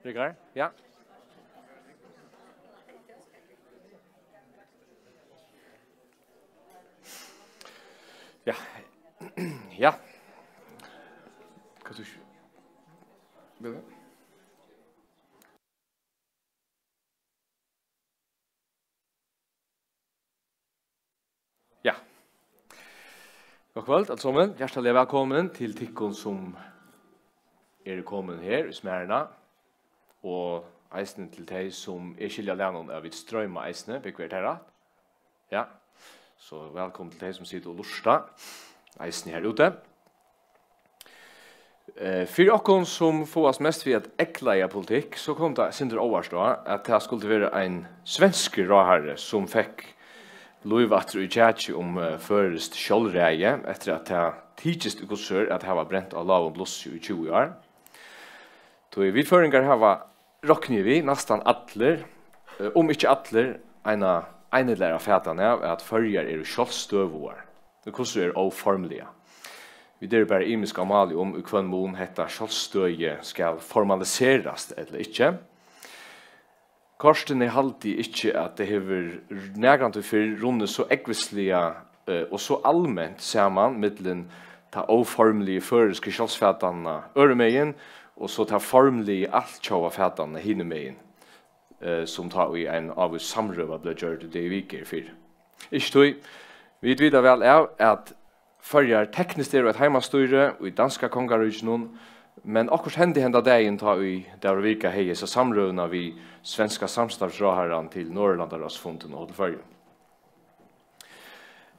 Rikard? Ja. Ja. Ja. Kan du Vil Ja. God kveld, alle sammen. Hjertelig velkommen til tikkun som kommet her i Smærna, og eisene til de som skilja lennon av vidt strøyma eisene, bekvært herra. Ja, så velkommen til de som sitter og lusta eisene her ute. For okkon som fåast mest vid at ekleia politikk, så kom det sinter overstå at det skulle være en svensk råherre som fikk Louis i tjatsi om først kjolreie etter at det tidligst ukossør at det var brent av lav og bloss i 20 år. Så vi føringar har rokni vi nastan atler, om ikke atler, enelæra fætane av at førjar kjolstøvuar. Det kossur oformlige. Vi der bare imisk amali om ukvann mån hetta kjolstøye skal formaliserast eller ikke. Korsten halti ikke at det hever nægrant for runde så ekvislige og så allmänt saman mittlen ta oformlige føreske kjolsfætane øremegen og så ta formlige altkjova fætane hinnemegen som tar i en av samrøva ble gjørt det viker fyr. Ikke tog, vi vidar vel av at førjar teknisk et heimastyre og i danska kongarujnen, men akkurat henda dagen tar vi der vika hei så samrøvna vi svenska samstarfsråharan til Norrlandarasfonden og Hoddelförje.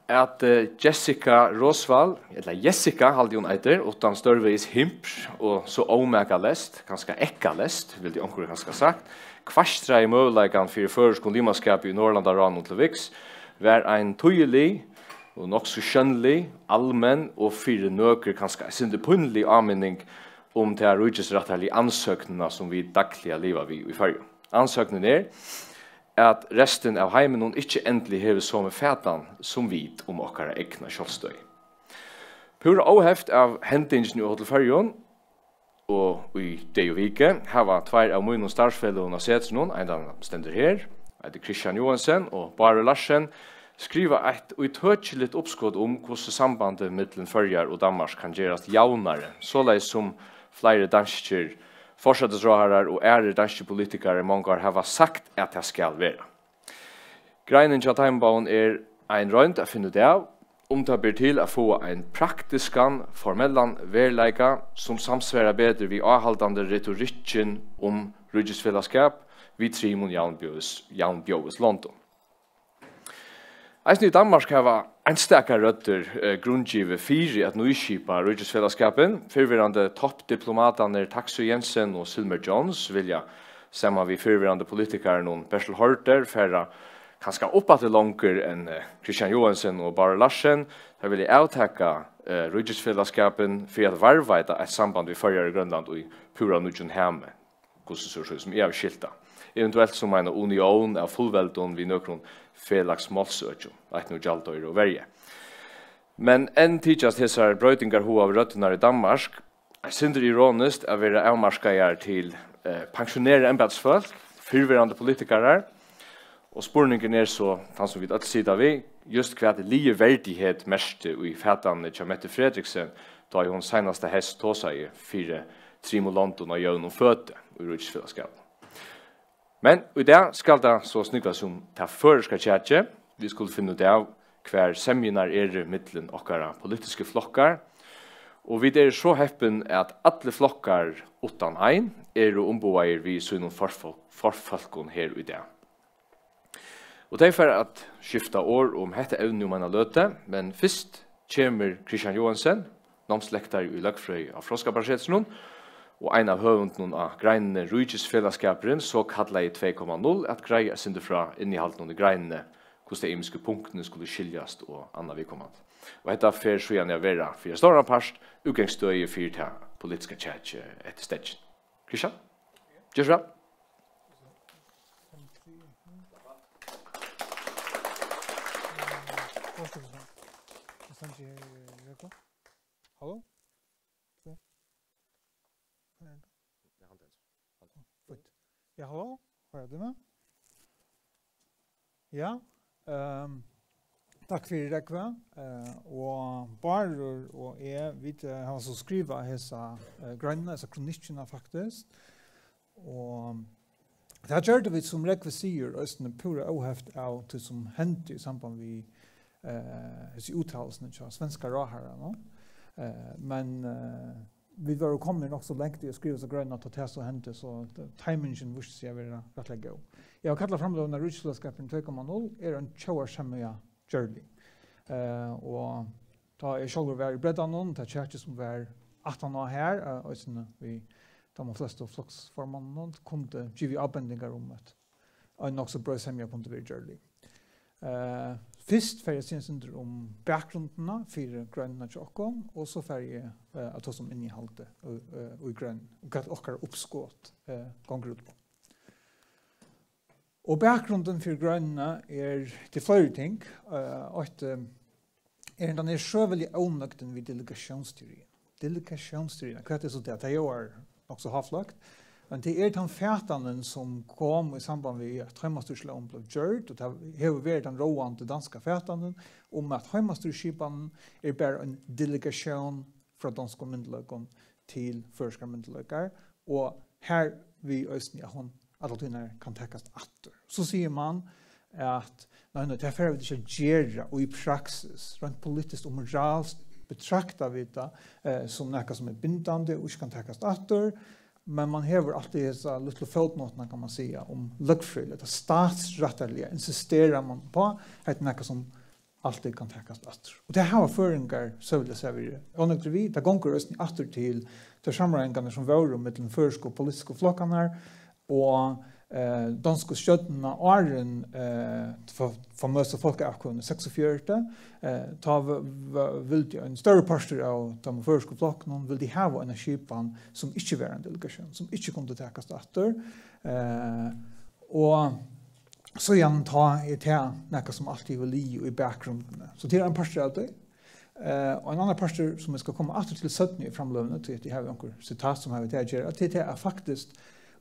At Jessica Rosvall, eller Jessica halde hun eiter, utan størveis himp og så omega lest, ganske ekka lest, vil de onkur ganske sagt, kvastra i møvleikan fyrir føreskon limaskap i Norrlandaran og Tleviks, var ein tøyelig og nok så skjønnelig, allmenn og fyrir nøker ganske sinde punnelig avminning om det rujusratterlige ansøkningene som vi daglige livet vi i Fyrje. Ansøkningen at resten av heimen ikke endelig hever så med fætan som vit om okkara egna kjolstøy. Pura åheft av hendingen i Hoddelförjon og i det og vike hava tvær av munnen starfellene setsen en av dem stender her, heter Christian Johansen og Bare Larsen, skriva et uittøtjeligt oppskåd om hvordan sambandet mellom Førjar og Danmark kan gjøres jaunare, såleis som flere dansker fortsattesråharar og danske politikere mångar hava sagt at det skal være. Greinen til Timebauen ein rønt å finne det av, om det blir til å få en praktiskan, formellan verleika som samsverar bedre vi avhaldande retorikken om rujusfellesskap vi trimon jaunbjøves London. Eisen i Danmark hava einstakar røtter grunngivet fyri at nøyskipa rujusfellesskapen, fyrvirrande toppdiplomatane Taxo Jensen og Silmer Jones vilja saman vi fyrvirrande politikaren Bertel Horter færra kanskje oppa til langer enn Christian Johansen og Bare Larsen, der vil jeg avtaka rujusfellesskapen for at varvaita et samband vi førjar i Grønland og i pura nudjon hemme, som er skilta. Eventuelt som en union av fullveldon vi nøkron felags målsøkjum, eit nu gjaldøyre og verje. Men enn tidsast hessar brøytingar ho av røttenar i Danmark synder ironisk å være avmarskajar til pensjonere embedsfolk, fyrvirrande politikarar, og spurningen så, han som vi alt sida vi, just hva det lie verdighet mest i fætane til Mette Fredriksen, da hun senaste hest tåsa i 4-3 London og gjør noen føte i rujusfellesskapen. Men i dag skal det så snykva som ta føreska tjatje. Vi skulle finne ut av hver semjenar mittlen okkara politiske flokkar. Og vi så heppen at alle flokkar utan ein omboer vi sunnum forfolkon her i dag. Og det for at skifta år om hette evne om en løte, men først kommer Christian Johansen, namnslektar i Løgfrøy av Froskaparsetsen, og en av høvenden av greinene Rujusfellesskaperen så kallet i 2.0 at greia sinde fra innehalten under greinene hvordan de imiske punktene skulle skiljast og anna vikommand. Og dette fer så gjerne vera for større parst, utgangsstøye for til politiske tjatje etter stedet. Christian? Gjør så bra. Hallo? Ja, hallo, hører du meg? Ja, takk for det, og Barer og jeg, vi har så skrivet hessa grønne, hessa kronikkene faktisk, og det gjør det vi som Rekve sier, og pura oheft av det som hendte i samband med hessa uttalelsene til svenska råherre, no? Men vi var jo kommet nok så lengt i å skrive så grønne at det så hendte, så timingen visste seg å være rettelig god. Jeg har kallet fremløvende rydselskapen 2.0 en 20-årshemmige journey. Og da jeg selv var i Breddanon, det kjærte som var 18 år her, og vi, de fleste av floksformannene, kunne give avbendinger om at en nok så brødshemmige kunne være journey. Først får jeg synes om bakgrunnene for grønnene til åkken, og så får jeg at ta som inneholdet i grønn, og hva dere oppskått ganger ut på. Og bakgrunnen for grønnene til flere ting, at den sjøvelig avnøkten ved delegasjonsteorien. Delegasjonsteorien, hva det så det? Det er også havlagt. Men det den fætanen som kom i samband med at heimastyrsloven ble gjort, og det har vært den rående danske fætanen om at heimastyrsskipanen bare en delegation fra danske myndeløkken til førske myndeløkker, og her vi østene at alle kan tekkes atter. Så sier man at det er for vi ikke gjøre og i praksis, rent politisk og moralsk betrakter vi det som noe som bindende og ikke kan tekkes atter, men man hever alltid disse lille fotnotene, kan man si, om løggfri, det statsrettelige, insisterer man på, at det er noe som alltid kan tekkes atter. Og det her var føringer, så vil jeg si, og vi, det gonger østen atter til sammenhengene som var med den førske og politiske flokkene her, og danske skjøttene åren for møte folkeavkunne 46, da vil de en større parster av de første flokkene, vil de ha en skipan som ikke var en delegasjon, som ikke kunne tekkes etter. Og så igjen ta i til noe som alltid vil li i bakgrunnen. Så det en parster av det. Og en annen parster som jeg skal komme etter til 17 i fremløvende, til at de har noen sitat som har vi til å gjøre, at det er faktisk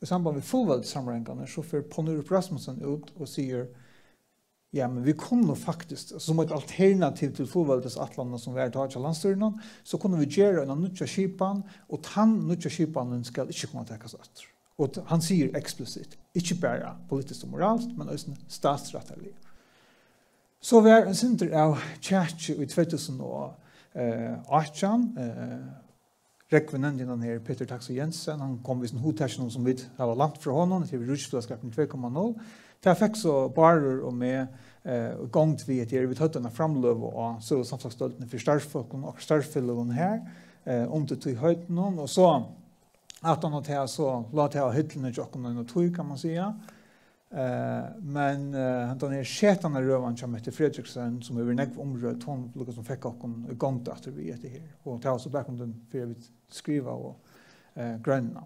i samband med fullveldssammenhengene så får Ponnerup Rasmussen ut og sier ja, men vi kunne faktisk, som et alternativ til fullveldesatlandet som vi er til landstyrene, så kunne vi gjøre en nødja skipan, og den nødja skipanen skal ikke kunne tekkes etter. Og han sier eksplisitt, ikke bare politisk og moralsk, men også statsrettelig. Så vi er en synder av Tjertje i 2018, Rekve nevnte den her Peter Taxo Jensen, han kom i sin hotersjon som vi har langt fra honom, til Rutsflaskapen 2.0. Det fikk så Barer og med gongt vi etter, vi tatt denne framløv og så samslagsstøltene for starfolken og starfellene her, om det tog høyden, og så at han til så la til å hytlene jokken og tog, kan man si. Men den skjetene røven som heter Fredriksen, som er nekv omrød, hun lukket som fikk åkken gongt etter vi etter her. Og det også bakgrunnen for vi skriva og grønne.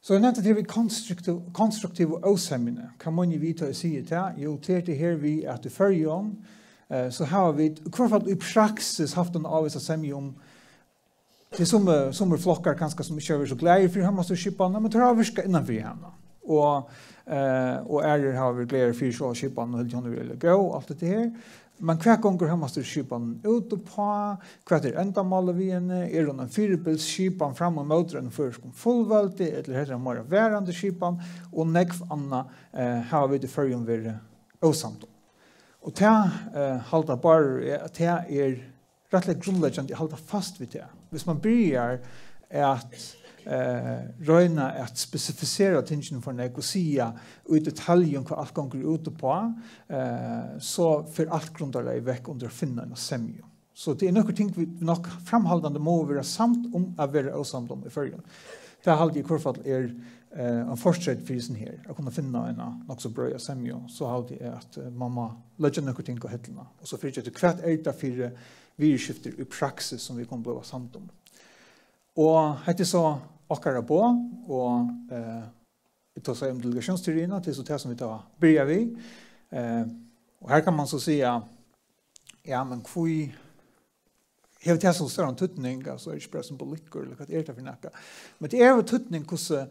Så jeg nevnte til vi konstruktiv og avsemmende. Hva må vi vite å si til? Jo, til det her vi at i førjon, så har vi i hvert fall i praksis haft en avvis å semje om til som flokkar kanskje som ikke er så glede for hemmastyrsskipene, men det har virket innenfor henne. Og har vi glede for sjåskipene og helt hånd vil gå, alt dette her. Men hver ganger hemmastyrsskipene ute på, hva endamålet vi henne, det en firebilsskipene frem og mot den først om fullveldig, eller heter det mer værende skipene, og nekv annet har vi det før om vi åsamt om. Og det halter bare at det rettelig grunnleggende halter fast ved det. Hvis man begynner at røyna at spesifisera tingene for nek og sia i detaljen hva alt ganger ute på, så får alt grunnleggende vekk under å finne en semje. Så det noen ting vi nok framholdende må være samt om å være åsamt om i førgen. Det er i hvert fall en fortsatt prisen her, å kunne finne en nok så bra semje, så er at man må legge noen ting på hitlene, og så fyrir det hvert det fire virskifter i praksis som vi kan bli samt om. Og hette så akkurat på, og vi tar seg om delegasjonsteoriene, til så det som vi tar bryr vi. Og her kan man så si, ja, men hvor jeg vet det som større en tøtning, altså ikke bare symbolikker, eller hva det for noe. Men det jo tøtning hvordan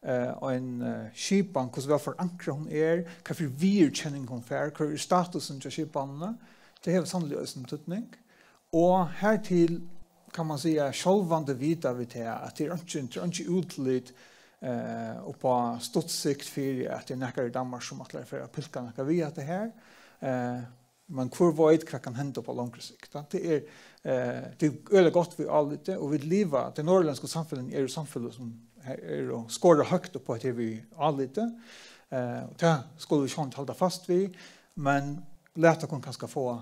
en skipan, hvordan vi forankrer hun hva for virkjenning hun fer, hva statusen til skipanene. Det har sannelig også en tøtning. Og hertil kan man si sjølvande vita vi til at det ikke utlitt og på ståttsikt for at det nekker i Danmark som at lærer for å pilke nekker vi at det her. Men hvor vet hva kan hende på langere sikt. Det er godt vi alle det, og vi lever, det norrlandske samfunnet jo samfunnet som og skårer høyt på at vi alle det. Det skulle vi ikke holde fast vid, men leta kan kanskje få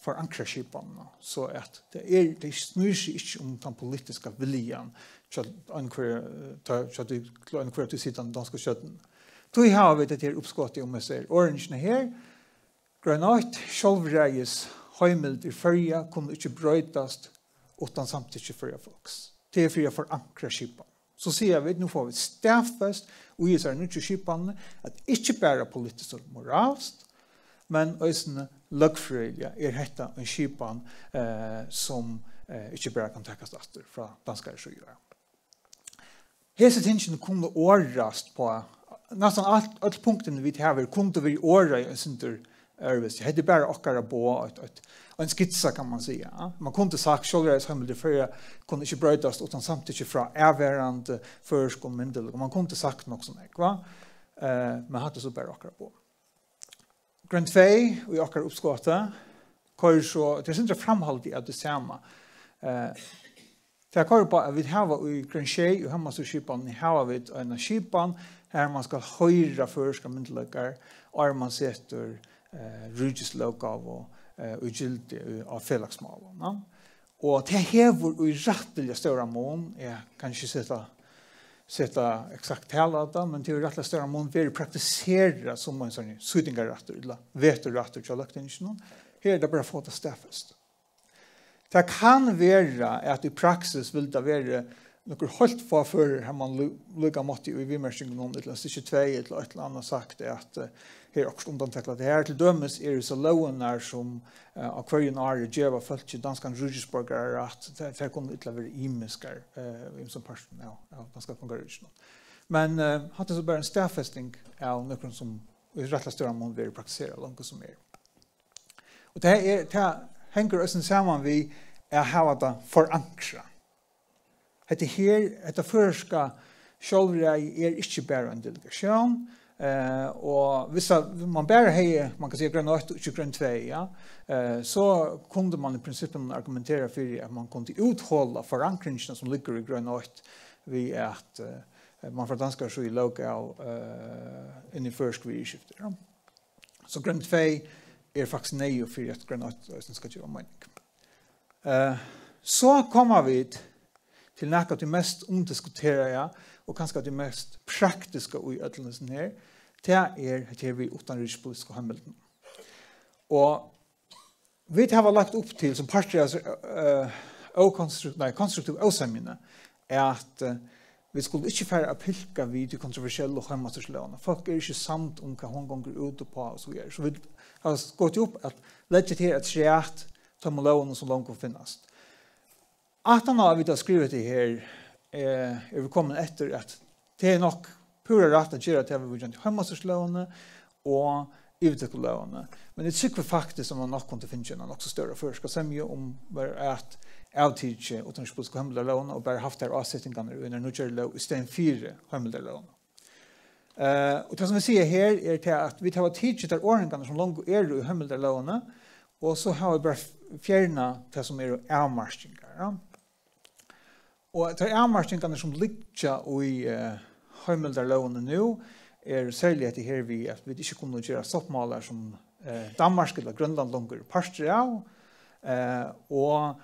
forankre skipene, så at det snur seg ikke om den politiske viljen til enhver til siden danske kjøtten. Så har vi det her oppskottet om jeg ser orangene her. Granat, selvreies, høymeld i førja, kunne ikke brøytast utan samtidig førja folks. Det er for å forankre skipene. Så sier vi, nå får vi stafest, og i seg nødvendig skipene, at ikke bare politisk og moralst, men også løgfrøylige dette en skipan som ikke bare kan tekkes etter fra danskere sjøer. Hese tingene kunne årast på nesten alle punktene vi har kunne vi åra i en sinter øvelse. Det er bare akkurat på en skitsa kan man si. Ja? Man kunne sagt selvreishemmelde før kunne ikke brøytast utan samtidig fra erværende førskolmyndel. Man kunne sagt noe sånt. Men hadde så bare akkurat på. Grønt 2, vi akkurat oppskottet, hvor så, det er ikke framholdt i at det samme. Det er kort på at vi har i Grønt 2, og hemmasterskipen, har vi en skipen, her man skal høyre førskolmyndeløkker, og man setter rydgisløkav og gildig av felagsmål. Og det hever i rettelig større mån, jeg kan ikke sette exakt tala av det, men det er rettelig større mån vi praktiserer som en sånn sydingarretter, eller veterretter til løgtingen. Her er det bare få det stedfest. Det kan være at i praksis vil det være noe holdt for før her man lukker måtte i vimersingen om et eller annet 2 eller et eller annet sagt at her er også undanteklet. Det her til dømes det så loven som av hverjen året gjør folk til danske rydgesborgere at det kunne ikke være imisker som person av danske konkurrensen. Men hadde så bare en stedfesting av noen som i rettelig større mån vil praktisere langt som Og det henger også sammen vi har det forankret. Dette førska sjølvrei ikke bare en delegation, og hvis man bare har, man kan si grønn 8 og ikke grønn 2, ja, så kunne man i prinsippen argumentere for at man kunne utholde forankringene som ligger i grønn 8 ved at man fra danskere så i lokal inn i først vidskifter. Ja. Så grønn 2 faktisk nøye for at grønn 8 skal gjøre mening. Så kommer vi til noe av det mest omdiskuterede og kanskje det mest praktiske i ødelsen her, det er vi utenrikspolitiske handelen. Og vi har lagt opp til, som parter konstruktiv avsemmene, at vi skulle ikke færre pilke vid de kontroversielle hjemmesterslønene. Folk ikke samt om hva hun ganger ut på og så videre. Så vi har gått opp at legge til et skjert som lovene som langt kan finnes. At han har vi da skrivet det her, vi kommet etter at det nok pura rett at gjøre til vi gjør hjemmesterslønene og ivdekolønene. Men det sikkert faktisk som man nok kunne finne en nok så større før. Skal se mye om at avtidje utenrikspolitiske hjemmesterslønene og bare haft der avsettingene under nødgjøreløv i stedet 4 hjemmesterslønene. Og det som vi sier her til at vi tar tidje der ordningene som langt i hjemmesterslønene, og så har vi bare fjernet det som avmarskinger. Ja. Og det avmarskingene som ligger i heimelderlovene nå, særlig etter her at vi ikke kunne gjøre stoppmåler som Danmark eller Grønland langer parster av, og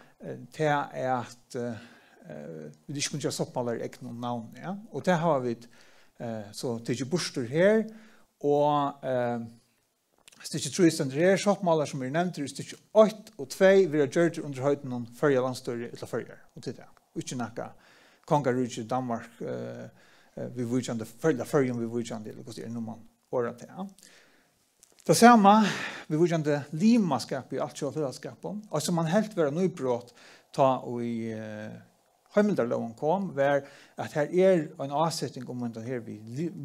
det at vi ikke kunne gjøre stoppmåler i ikke noen navn. Ja. Og det har vi så tidlig borster her, og stikket 3 stender her, stoppmåler som nevnt, stikket 8 og 2 vil ha gjort under høyden noen førje landstøyre eller førje, og til det. Ikke noe kongarudje Danmark, vi vujande, følge førjen vi vujande, eller hva det noe man året til. Ja. Det samme, vi vujande limaskap i alt kjøfellesskapet, og som man helt være nøybrott ta og i Heimeldarloven kom, var at her en avsetning om det her vi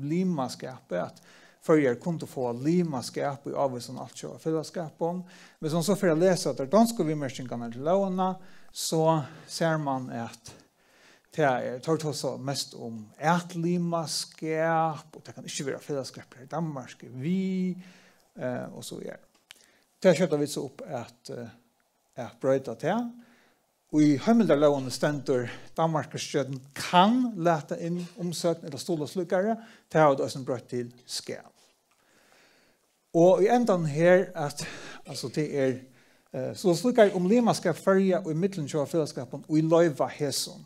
limaskapet, at førjer kunne få limaskap i avvisen alt så fellesskapen. Men som så for å lese at danske vimerskingene til lovene, så ser man at det tar også mest om limaskap, og det kan ikke være fellesskap i Danmark, vi, og så gjør. Det kjøtter vi så opp at brøyta til. Og i Heimeldarloven stender Danmarkskjøtten kan lete inn omsøkning eller stål og slukkere, det har det også brøyt til skal. Og i enden her at altså det så slukkere om limaskap førje og i midten av fellesskapen og i løyva hæson.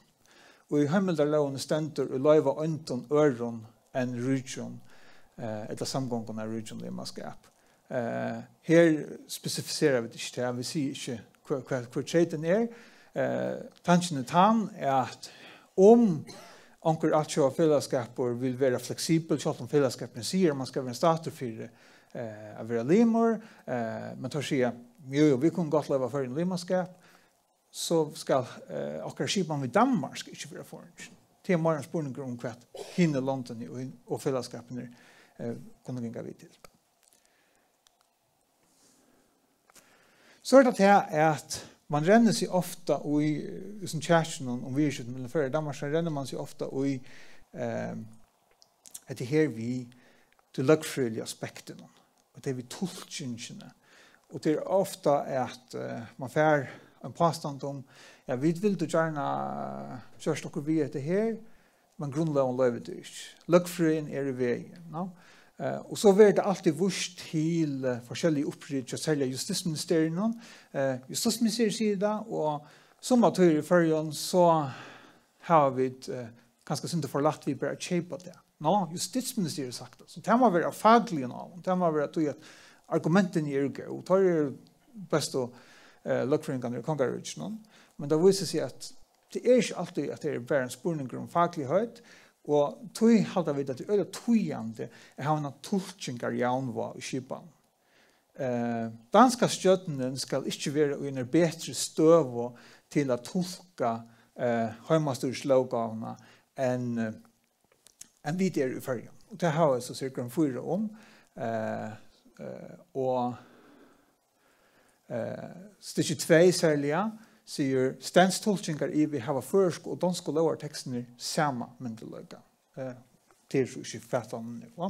Og i Heimeldarloven stender og løyva ønton øron enn rydjon, etter samgången av rydjon limaskap. Her spesifiserer vi det ikke, vi sier ikke hva treten tanken tann at om anker at av fellesskaper vil være fleksibel, selv om fellesskapen sier man skal være en stater for å være limer, men tar sier, jo, vi kunne godt leve for en limerskap, så skal akkurat skipan ved Danmark ikke være foran. Det mer en spørning om hva hinne landene og fellesskapene kunne gjenge vi til. Så det at man renner seg ofte i kjærsen om virkjøtten, men før i Danmark så renner man seg ofte i etter her vi til løgfrøyelige aspektene, og det vi tolkingene. Og det ofte at man får en påstand om ja, vi vil du gjerne kjørst dere vi etter her, men grunnloven løver det ikke. Løgfrøyen i veien. No? Og så vil det alltid vurs til forskjellige opprydder, særlig justisministeriet. Justisministeriet sier det, og som at høyre i førjen så har vi ganske synd forlatt vi bare kjøpe det. Nå, justisministeriet sagt det. Så det må være faglige nå. Det må være at argumentene er ikke, og tar det beste løgfrøyngene i kongerutsen. Men det viser seg at det er ikke alltid at det er bare en spørning om faglighet, og tog halda vi at det er tøyende å ha en tolkningar jaunva i skipan. Danska stjøttene skal ikke være i en bedre støv til å tolka heimastyrslovgavene enn vi der i førgen. Og det har jeg så cirka 4 om. Og stikk 2 særlig sier stenstolkningar i vi har førsk og dansk og lovar tekstene samme myndeløyga. Det er jo ikke fattende nivå.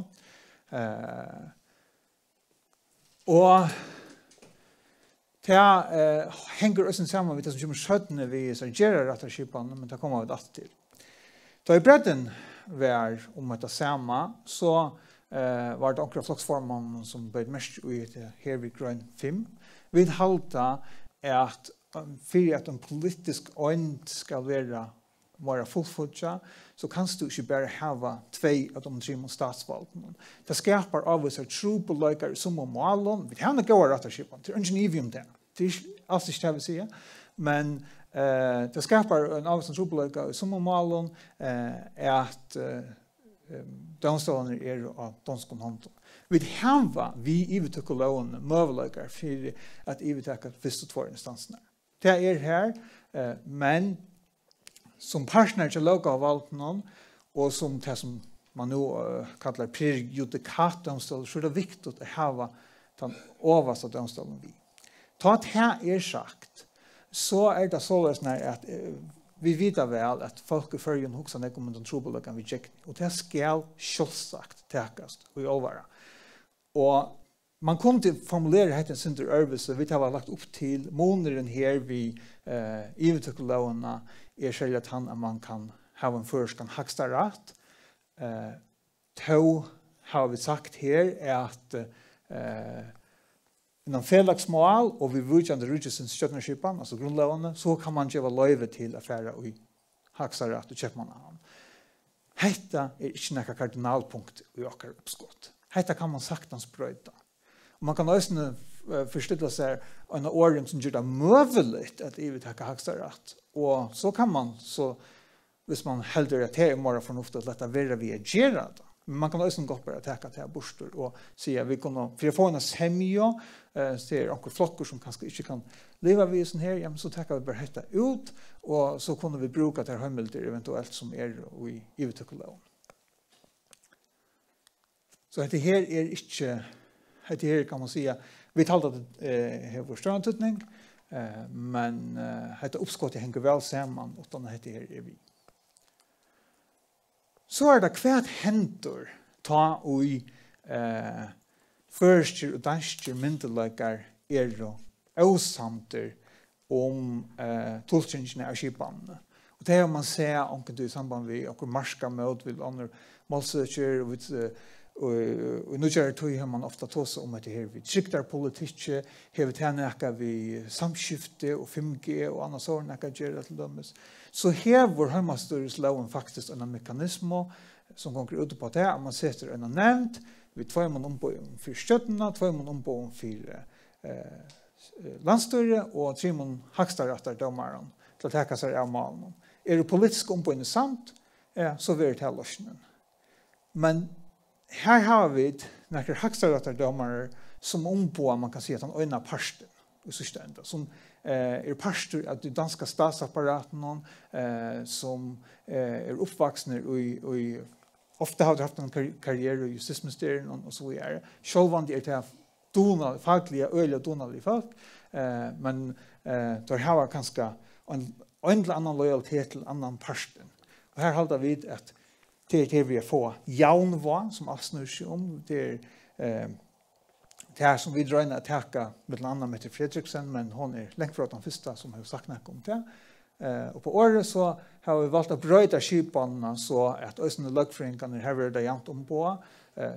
Og det henger også sammen med det som kommer skjøttene vi gjerer rett av skipene, men det kommer vi alt til. Da i bredden var om det samme, så var det akkurat floksformen som ble mest i Hervik Grøn 5. Vi halte at for at en politisk øyne skal være fullfutja, så kan du ikke bare ha 2 av de 3 statsvalgene. Det skaper av oss trobeløyker som om målen. Vi har ikke gått retterskipen, det er ikke nivå om det. Det er alt ikke det vi sier, men det skaper en av oss trobeløyker som om målen at domstolene er av dansk hånden. Vi har i ivetøkologen møveløyker for at ivetøkker første 2 instansene. Det er her, men som partner til lovgavvalgene, og som det som man nå kaller prejudikatdomstol, så er det viktig å ha den overste domstolen vi. Ta at det sagt, så er det sånn at vi vet vel at folk i førgen hokser ned om den trobeløkken vi tjekker, og det skal selvsagt tekast og overvare. Og man kunne formulere dette sin øvelse, vi har lagt opp til måneden her vi ivetøkkelovene er særlig at man kan ha en først en haksta rett. Då har vi sagt her at innan felagsmål og vi vurgjande rydgjøsens kjøtnerskipan, altså grunnlovene, så kan man gjøre løyve til affæra i haksta rett og kjøpmannahavn. Hetta er ikke noe kardinalpunkt i okkar oppskott. Hetta kan man saktans brøyta. Man kan også forstille seg en åring som gjør det mulig at vi vil takke haksta rett. Og så kan man, så, hvis man helder at det er mer fornuftig at dette være vi gjøre det, Men man kan också gott bara täcka till borstor och säga vi kan för att få en semja ser onkel flockar som kanske inte kan leva vid sån här så täcker vi bara detta ut och så kunde vi bruka det hemmelter eventuellt som i utökulån. Så det här inte det här kan man säga vi talade att det har strandtutning men det uppskottet hänger väl samman utan det här vi. Så det kvärt hentor ta og førster og dansker myndelægar osamter om tulltjengene av skipene. Og det har man sett onke du i samband med okkur marska møt vil andre målsøkjer og nu gjør det har man ofta tås om at det her vi tryktar politikk, her vi tjener vi samskifte og 5G og annet sånn ekka gjør det til dømes. Så her vår hemmastøresloven faktisk en mekanisme som går ut på det, at man setter en nevnt, vi tvær man ombå for støttene, tvær man ombå for landstøyre, og 3 man hakstaretter dommeren til å teke seg av malen. Det politisk ombående samt, så vil det til løsningen. Men her har vi noen hakstaretter dommere som ombå, man kan si at han øyner parsten i sørste enda, som pastor av det danska statsapparaten som uppvuxna i ofta har haft en karriär i justisministeriet och så vidare. Självande det donal fackliga öliga donal i folk men då har kanske en annan lojalitet till annan parten. Och här håller vi att det vi får jaunva som asnur sig om det det här som vi drar in att täcka med andra Mette Fredriksen, men hon längt från den första som har sagt något om det. Och på året så har vi valt att bröta skipanerna så att östande lagföringarna här är det jämt om på.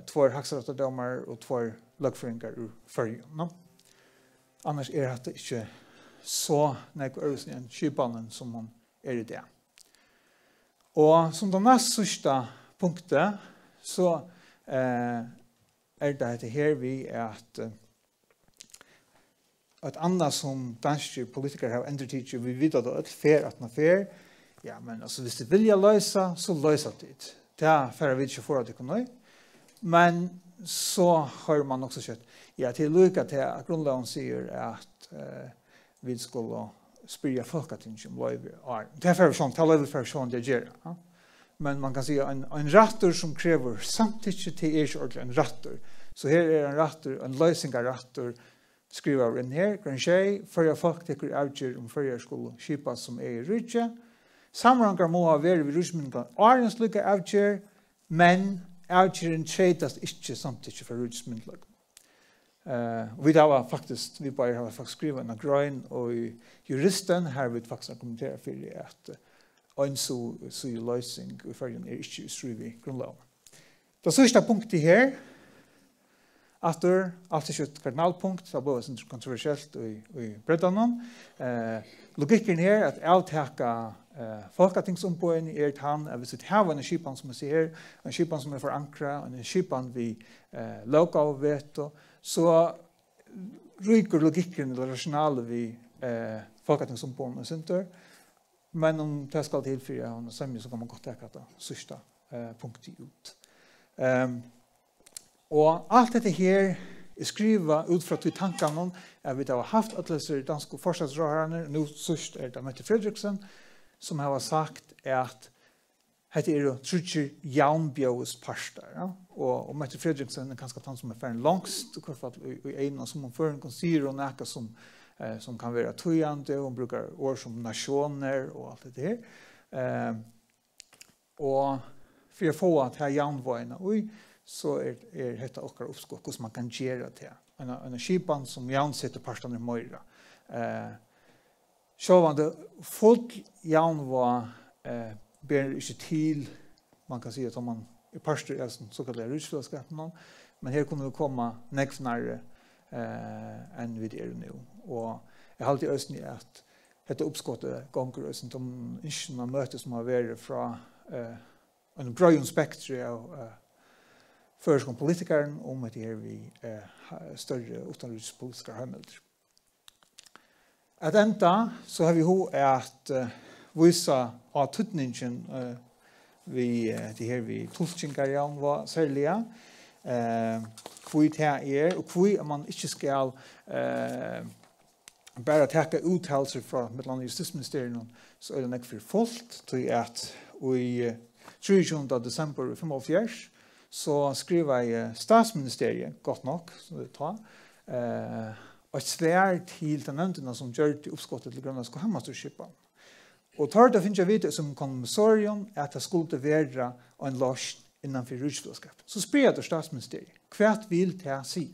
2 högsträttardomar och 2 lagföringar ur förrjun. Annars är det inte så nära östande skipanen som hon är i det. Och som den näst sista punkten så det här vi att andra som danske politiker har ändrat vi vet att det fair att man fair ja men alltså hvis det vill lösa så lösa det där för vi inte får att det kan men så har man också sett ja till lucka till att grundlagen säger att vi ska spyrja folk att inte är därför som talar för sån det gör men man kan säga en rättor som kräver samtidigt till en rättor. Så här är en rättor, en lösning av rättor skriver in här. Kan säga för folk tycker avgör om för skulle skipa som är i rike. Samrankar må ha varit vid rusmyndigheten årens lycka avgör, men avgören trädas inte samtidigt för rusmyndigheten. Vi har faktiskt skrivit en grön och juristen har vi faktiskt kommenterat för att en så lösning i förrän inte skrivet i grundlagen. Det sista punktet här, efter allt är ett kardinalpunkt, så var det kontroversiellt i Britannien. Logiken här är att avtäcka folketingsombøyen är ett han, att vi sitter här en skipan som jag ser, en skipan som är förankrad, en skipan vi lokal veto, så ryker logiken eller rationale vi folketingsombøyen och sånt där. Men om det skal tilføre han sammen, så kan man godt tenke det sørste punktet ut. Og alt dette her skriver ut fra tankene at vi har haft at disse danske forskningsrådene, nå sørst det Mette Fredriksen, som har sagt at dette jo trutcher jaunbjøs parster. Ja? Og Mette Fredriksen kanskje han som ferdig langst, i en som hun fører kan si og nækka som kan være tøyande, hun brukar ord som nasjoner og alt det her. Og for å få at her jaunvøyene, så dette okkar oppskott, hvordan man kan gjøre det. En skipan som jaunsetter parstene møyre. Sjåvande, folk jaunvøy ber ikke til, man kan si at om man parster er såkalt rutsfellesskapen, men her kunne vi komme nekvnare enn vi er nå. Og jeg har alltid ønsket at dette oppskottet ganger om ikke noen møte som har vært fra en brøy spektrum av føreskående politikeren om at det er vi større utenrikspolitiske hemmelder. At enda så har vi at vise av tøtningen vi det här vi tolkningar igen var särliga. Kvui det och kvui man inte ska bara täcka uttalelser från mellan justisministeriet så är det nog för fullt till att i 23 december 2004 så skriver jag statsministeriet gott nog så det tar och svär till den nämnderna som gör det uppskottet till grund av skohemmasterskipan. Och tar det finns jag vet som kommissarium att det skulle vara en lösning innanför riksfällskap. Så spred statsministeriet. Kvärt vill ta sig.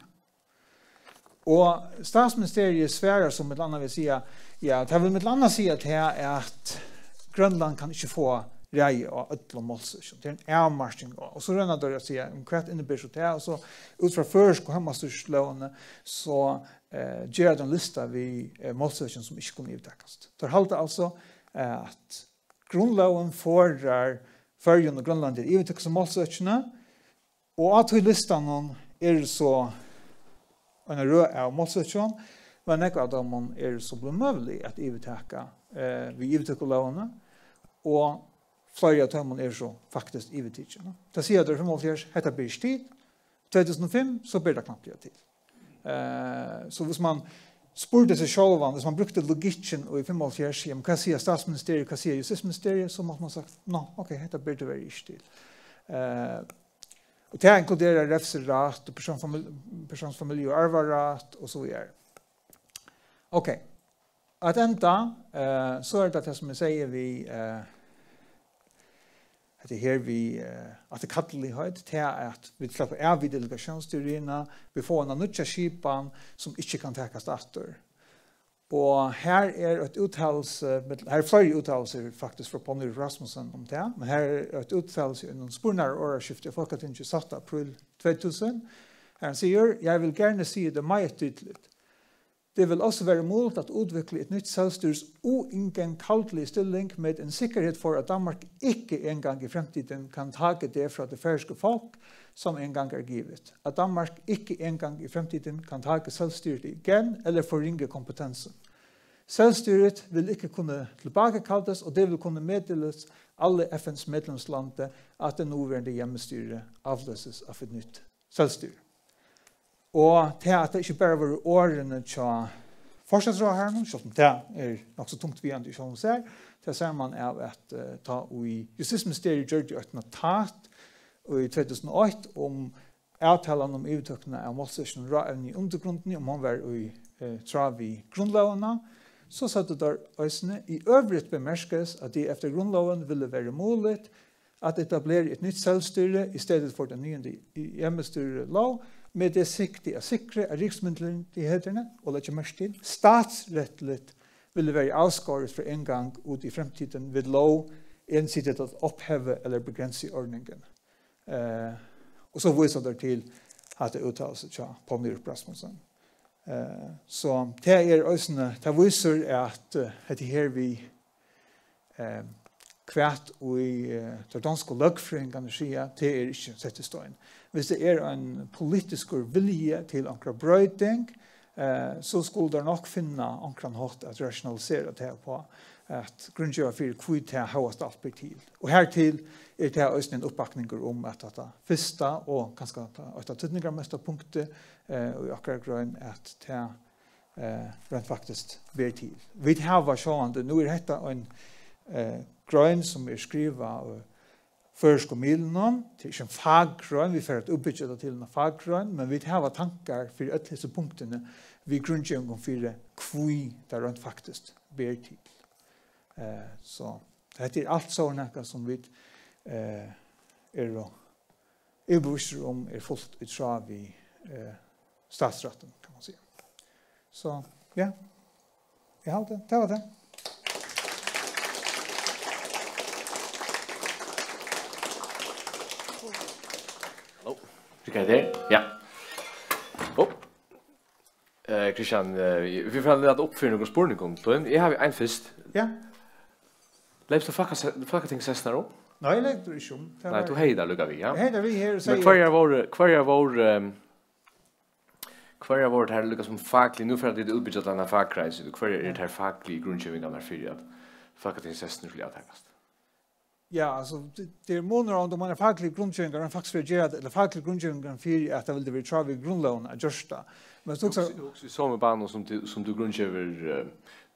Och statsministeriet svärar som med andra vill säga det vill med andra säga att Grönland kan inte få rej och ödla målstation. Det är en avmarschning. Och så rönnar det att säga kvärt innebär så det och så utifrån försk och hemmastorslån så gör det en lista vid målstation som inte kommer uttäckas. Det håller alltså att grundlagen fordrar Färjön och Grönland är uttryck som målsökande och att i listan är så en röd av målsökande men nekva av dem är så blomövlig att uttrycka vid uttryckarlåna och flera av dem är så faktiskt uttryckande. Det säger det för målsökande heter blir tid 2005 så blir det knappt tid. Så hvis man spurte sig själva, hvis man brukte logikken og i 45, hva sier statsministeriet, hva sier justisministeriet, så måtte man sagt, okej, dette blir det være ikke til. Og det inkluderer refserat, og personsfamilie og arvarat, og så videre. Okej, at enda, så er det som jeg sier vi, at det her vi, at det kattelighet til at vi slipper av i delegasjonstyrene, vi får en nødja skipan som ikke kan tekast atter. Og her er et uttalelse, her er flere uttalelser faktisk fra Pony Rasmussen om det, men her er et uttalelse i noen spurnare årskiftet i Folketinget 7. april 2000. Her han sier, jeg vil gjerne si det meget tydelig. Det vil også være mulig at utvikle et nytt selvstyrs uingen kaldelig stilling med en sikkerhet for at Danmark ikke engang i fremtiden kan tage det fra det færøske folk som engang er givet. At Danmark ikke engang i fremtiden kan tage selvstyret igen eller forringe kompetensen. Selvstyret vil ikke kunne tilbakekaldes, og det vil kunne meddeles alle FNs medlemslande at det nåværende hjemmestyret avløses av et nytt selvstyre. Og til at det ikke bare var årene til forskjellsrådherren, selv det er nok så tungt vi andre som ser, til ser man av at ta i justisministeriet gjør det et notat i 2008 om avtalen om uttøkene av målsesjonen rådevne i undergrunden, om han var i trav i grunnlovene, så satt det der øsene i øvrigt bemerkes at det efter grunnloven ville være mulig at etablere et nytt selvstyre i stedet for den nye hjemmestyrelov, med det sikte å sikre av riksmyndighetene og lage mest til statsrettligt ville være avskåret for en gang ut i fremtiden ved lov ensidigt at oppheve eller begrense ordningen. Og så viser det til at det uttaler seg til Pony Rasmussen. Så det er også, det viser at det her vi kvært og i det danske løgfringene sier, det er ikke sett i stående. Hvis det er en politisk vilje til ankra brøyding, så skulle det nok finne ankra hatt at rationalisere det på at grunngjøret for kvitt til høyest alt blir til. Og hertil er det også en oppbakning om at det første og kanskje et av tydninger mest av punktet og akkurat grønn at det rent faktisk blir til. Vi har sånn, nå er dette en grønn som er skrivet av først og milen, det er ikke en faggrønn, vi får et oppbygget det til en faggrønn, men vi har tankar for alle disse punktene vi grunngjører for hvor det rent faktisk blir til. Så det er alt sånn som vi er overbevisst om er fullt i trav i statsretten, kan man si. Så ja, jeg har det. Det var det. Ska det? Ja. Christian, vi får lägga upp för några spårningar. Jag har en först. Ja. Läs det fucka ting sesnar då? Nej, det är inte om. Nej, du hejdar lugga vi, ja. Hejdar vi här och säger. Men kvar jag var här lugga som facklig nu för att det är utbyggt den här fackreisen. Kvar är det här facklig grundköving av för att fucka ting sesnar skulle jag ta. Ja, alltså det månader om man är facklig grundkörningar och faktiskt reagerat eller facklig grundkörningar för att det vill det vi tror vi grundlån är justa. Men så också samma bana som du grundköver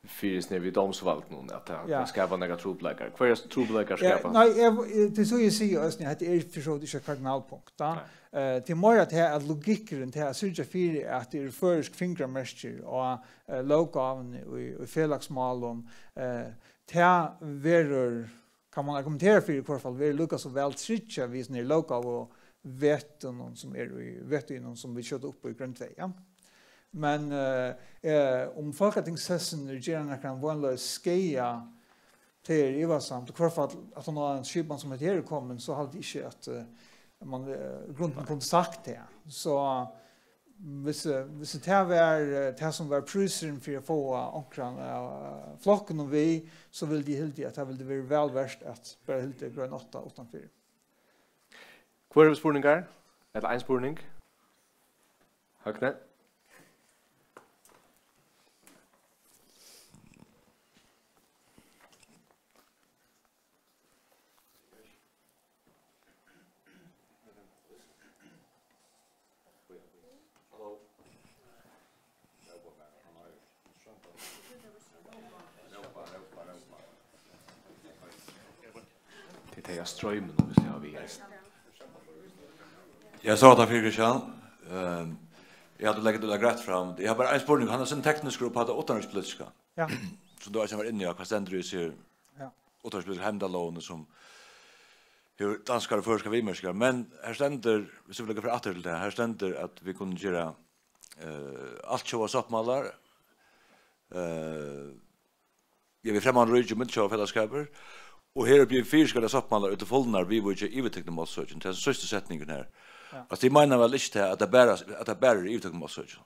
fyrs ner vid domsvalt nu att det ska vara några trubbelagar. Kvar är trubbelagar skapa? Nej, det så jag ser ösnen att det är förstås inte kardinalpunkt. Till mer att här logiken till att sörja för att det är försk fingermärker och lokaven och felagsmål till veror kan man argumentera för i alla fall vi lukas så väl trycka vis ner lokal och vet någon som är i någon som vi körde upp på i grund 2. Ja. Men om folketingssessen gärna kan vanliga skeja till i var samt och kvar att hon har en skipan som heter kommen så hade inte att man grunden kunde sagt det. Så hvis det här var det som var prisen för att få omkring flocken och vi så vill de helt att det vill det vara väl värst att bara helt grön 8 utanför. Kvar är spurningar? Eller en spurning? Högne? Det är strömmen om vi ser vi är. Jag sa det för Christian. Jag hade lagt det rätt fram. Jag har bara en spurning. Han har sin teknisk grupp hade 800 politiska. Ja. Så då är jag var inne i vad ständer ser. Ja. 800 politiska hemdalån som hur danskar och förska vimmerskar. Men här ständer, så vill jag för att till det. Här ständer att vi kunde göra allt show uppmalar. Jag vill framman regiment show fällskaper. Och här blir fyrskade uppmalar ut och foldnar vi vill ju överteknologiskt till sista sättningen här. Alltså det menar väl inte att det bara är överteknologiskt.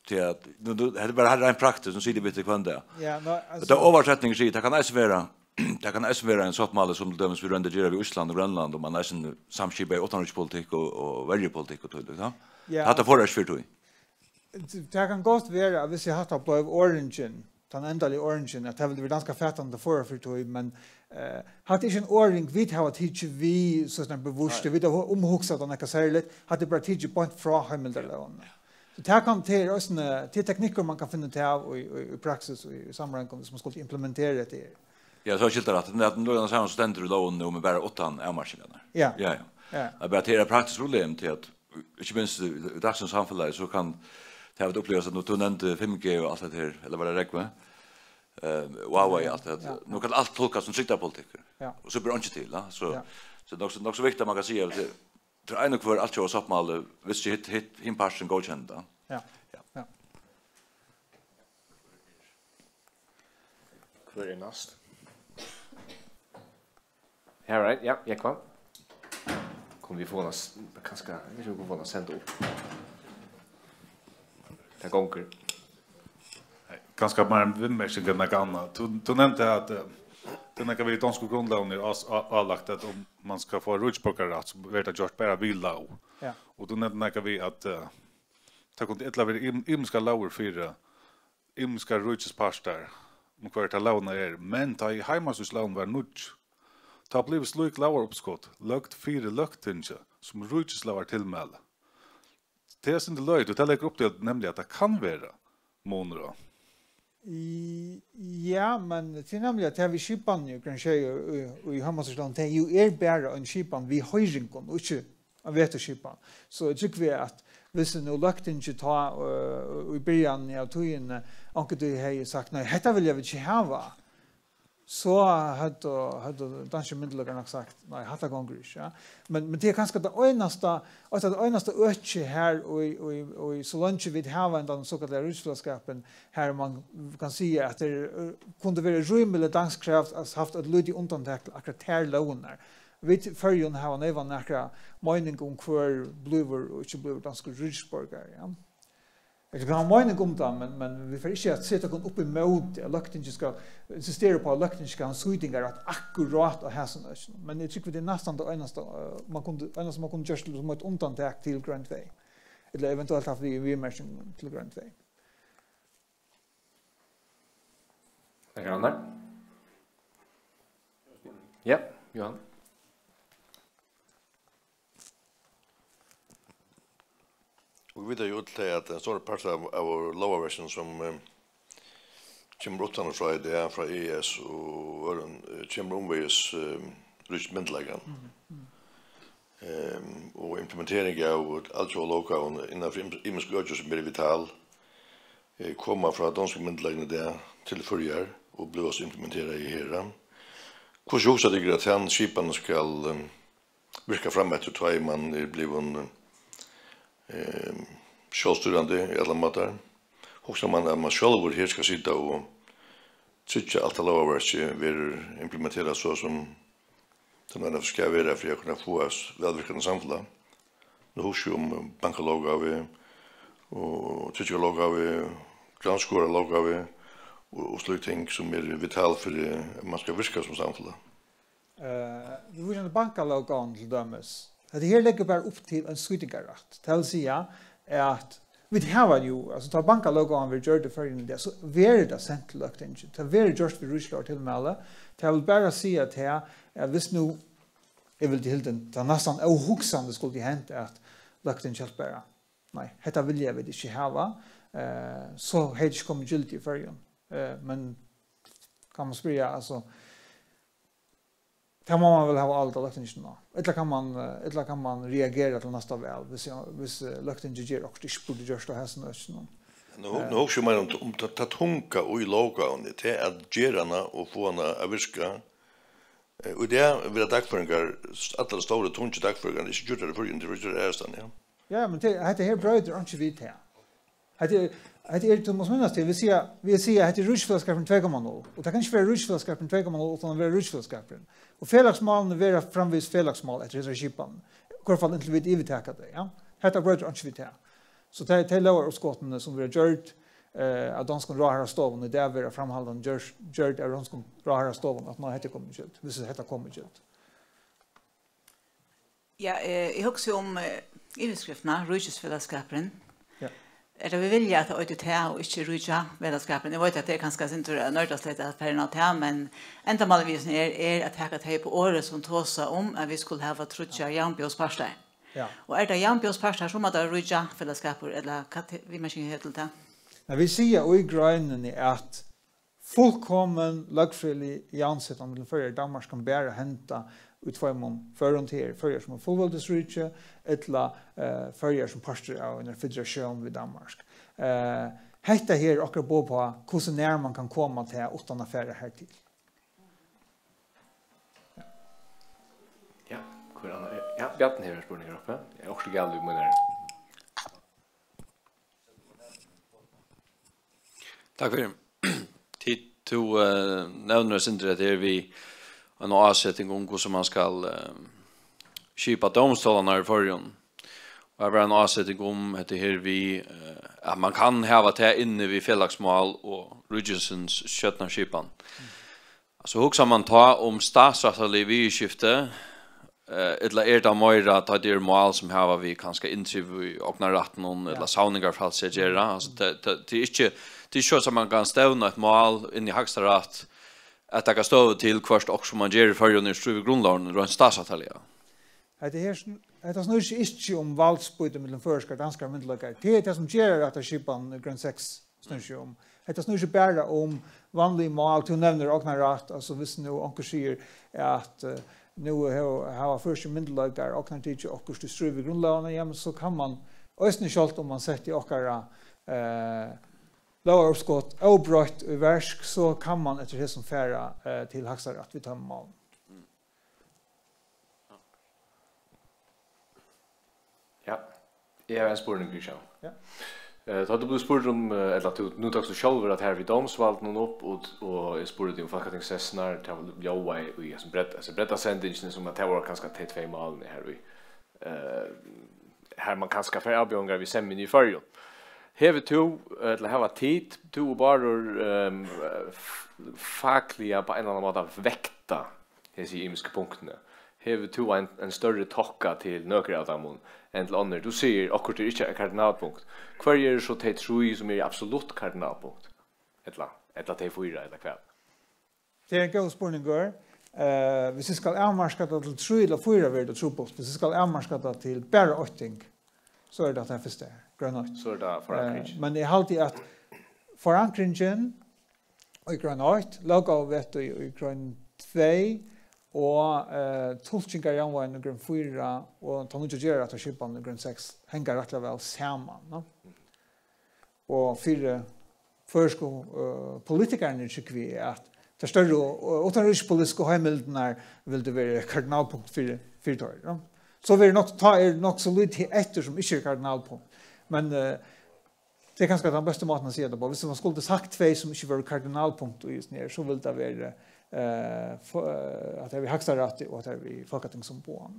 Till att det bara har en praktisk som sitter vid kvanda. Ja, det översättningen säger det kan alltså vara en uppmalar som döms vi rönder göra i Island och Grönland och man är sen samskipa i åttonrikspolitik och väljarpolitik och till det. Ja. Hade förrätt för dig. Det kan gott vara att vi har haft på origin den ändliga origin att det vill ganska fattande för dig men hade inte en ordning vid har att vi så snart bevusst vid omhuxat och något särskilt hade bara teach point från Hamilton. Det här kan till oss till tekniker man kan finna till i praxis och i sammanhang som ska implementera det. Ja, så skiltar att nu är det så ständer du då med bara 8 maskiner. Ja. Ja. Jag bara det är praktiskt problem till att inte minst i dagens samhälle så kan det ha upplevas att nu nämnde 5G och allt det här eller vad det räcker. Huawei allt det. Nu kan allt tolkas som siktarpolitik. Ja. Och så blir det inte till, så det är också viktigt att man kan säga att det är en kvar allt så uppmål visst hit inpassen godkända. Ja. Kvar är näst. All right, ja, jag kom. Kommer vi få oss kanske vi ska få oss sända upp. Det gånger. Ganska mer vimmerskig än något annat. Du nämnde att den kan vi danska grundlagen avlagt att om man ska få rutsborgarrätt så vet jag just bara villa. Ja. Och då nämnde vi att ta kunde ett laver imska laur för imska rutsparster. Om kvar ta launa är men ta i heimasus laun var nutch. Ta blev slik laur uppskott. Lukt 4 luktinge som rutslavar tillmäl. Det är inte löjt och det lägger upp det nämligen att det kan vara monra. Ja, men till nämligen att vi skipan ju kan säga i Hammarsland det är bara en skipan vi höjringen och inte en veteskipan. Så jag tycker vi att hvis nu lagt inte ta i början av tiden och det har sagt nej, detta vill jag inte ha. Så hade danske myndigheterna sagt nej, detta gånger inte. Ja. Men det är kanske det enaste öke här och så långt vi har den så kallade rysslandskapen här man kan se att det kunde vara rymligt danskraft att haft ett lydigt undantag akkurat här lånar. Vi förrjun har även några mening om kvar blöver och inte blöver danska ryssborgare. Ja. Jag kan ha mening om det, men vi får inte att sätta oss upp emot att lökningen ska insistera på att lökningen ska ha sydingar att akkurat och häsen. Men jag tycker det är nästan det enaste man kunde göra som ett undantag till Grand 2. Eller eventuellt att vi märken till Grand 2. Är det andra? Ja, Johan. Och vi vet ju till att en stor part av vår lower version som kommer utan från det från ES och kommer omvägs ryssmyndlagen. Och implementering av alltså lokal innanför imensgrödjur som är vital komma från danska myndlagen där till förjar och bli oss implementera i herran. Hur så också det att han skipan ska virka fram efter två man blir självstyrande i alla matar. Också man själv här ska sitta och tycka allt lovarverk vill implementera så som den ska vara för att kunna få oss välverkande samfälla. Nu hos ju bankalogave och tyckalogave, granskåralogave och slutting som är vital för att man ska virka som samfälla. Vi vill inte bankalogave till dömes. Det här lägger bara upp till en skyddigarat. Det vill säga att vi har ju, alltså ta bankalogave vi gör det för det, så är det sent till lökt inte. Det är just för Ryssland till med det vill bara säga att här, hvis nu jag vill till den nästan ohuxande skulle det hända att lökt inte bara. Nej, detta vill jag inte ha. Så har det kommit gilt i förrjun. Men kan man spela alltså kan man väl ha allt lökt inte nå. Eller kan man reagera till nästa väl hvis lökt inte ger och det borde görs då här så någon. Nu också man om att hunka och i logoen det att gerarna och få na aviska. Och det vill att dagföringar alla stora tunga dagföringar är ju det för individuella ja. Ja, men det här bröder inte vid här. Det du måste minnas till vi ser att det är Ryssfällskapen 2.0 och det kan inte vara Ryssfällskapen 2.0 utan att vara Ryssfällskapen. Och felagsmålen är framvis felagsmål efter regimen. I alla fall inte vid ivtäcka det, ja. Detta bröder inte vid här. Så det är lower uppskotten som vi har gjort av danskan råhara stoven och det är framhållande gjort av danskan råhara stoven att man heter kommer ut. Hvis det heter kommer ut. Ja, jag husker om iveskrifterna, Ryssfällskapen. Er det vi vilja at det er og ikke rydja vedskapen? Jeg vet at det er ganske sintur nørdast litt at perna til, men enda malvisen at hekka teg på året som tåsa at vi skulle hava trudja jambjøsparstar. Ja. Og det jambjøsparstar som at det er rydja vedskaper, eller hva vi maskiner helt til det? Vi sier i grunnen at fullkommen lagfrilig i ansettan til fører Danmark kan bare henta utformon förhållande förjar som fullväldsrike eller förjar som pastor av en federation vid Danmark. Hetta här och bo på hur när man kan komma till utan affärer här till. Ja, ja, Bjarten här spurningar uppe. Jag är också galen med det. Tack för det. Tid to nämner sin det är vi en avsättning om hur man ska skipa domstolarna i förrjun. Och det var en avsättning om att det här vi att man kan häva det inne vid fellagsmål och Rydgesens köttnarskipan. Så hur man ta om statsrättslig vidskifte eller det möjra att det är mål som häva vi kanske intervju och när rätten eller sauningar för att säga. Alltså det är inte det är så som man kan stävna ett mål in i högsta rätt att det kan stå till kvart också man ger förrjun i struv grundlagen runt statsrättsliga. Det snurrar inte om valdsbyte mellan förska och danska myndigheter. Det är det som ger att skipan grund 6 snurrar om. Det snurrar bara om vanlig mål till nämner och när rätt. Alltså hvis nu onkel säger att nu har första myndigheter och när det och just struv grundlagen ja, så kan man ösna skalt om man sätter och lower uppskott obrott i versk så kan man efter det som färra till högsta rätt vid tömmal. Ja, jag har en spurning Christian. Ja. Så du blev spurt om eller att nu tackar du själv att här vid domsvalt någon upp och jag spurade om fackatingsessnar till Joa i som berätta sändningen som att det var ganska tätt 2 mål här vi här man kanske för avbjörningar vid semin i förrjun. Hever to eller hava tid to bara fackliga på en annan måte väkta dessa imiska punkterna. Hever to en större tocka till några av dem än till andra. Du ser akkurat inte en kardinalpunkt. Kvar är så det tror som är absolut kardinalpunkt. Ett att det fyra eller kväll. Det är en god spurning går. Hvis vi skal avmarska det til 3 eller 4 vil det tro på. Hvis vi skal avmarska det til bare 8, så er det at det er først der. grønn Så det förankring. men det är alltid att förankringen i grønn 8, laga vet i grønn 2 og tolkingar janvaren i grønn 4 og ta nødja gjøre at skipan i grønn 6 henger rettelig vel saman. No? Og 4 førsko politikerne tykker vi at det større og utenrikspolitiske heimildene vil det være kardinalpunkt 4 tår. No? Så vil det nok så lite etter som ikke kardinalpunkt. Men det er kanskje den beste måten å si det på. Hvis man skulle sagt 2 som ikke var kardinalpunkt i just nere, så vil det være at det er vi högsta rätt och att det är vi folketing som på.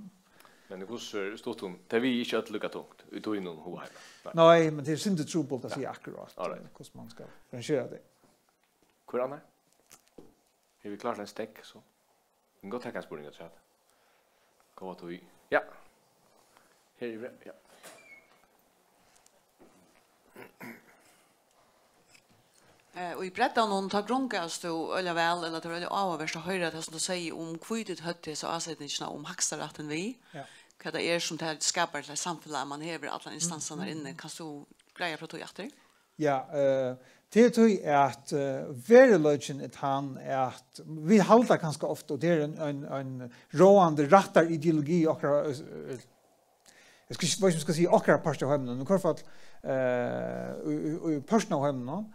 Men det går stort om det vi inte att lucka tungt. Vi tog in någon hoa. Nej, men det är inte trubbelt att säga akkurat hur man ska arrangera det. Hur Anna? Är vi klara till en stäck så? En gott tacka spårning att säga. Gå att vi. Ja. Här är vi. Ja. Och i berättar någon tar grunkas då eller väl eller det är avvärst att höra det som du säger om kvidet hötte så avsättningarna om hackstaratten vi. Ja. Vad det är som det skapar ett samhälle man häver alla instanserna inne. Kan du greja för att ta efter? Ja, det tror jag att verkligen ett han är att vi håller ganska ofta och det är en råande rattar ideologi och jag ska vad ska säga och pastor hemma nu kvar för att personal hemma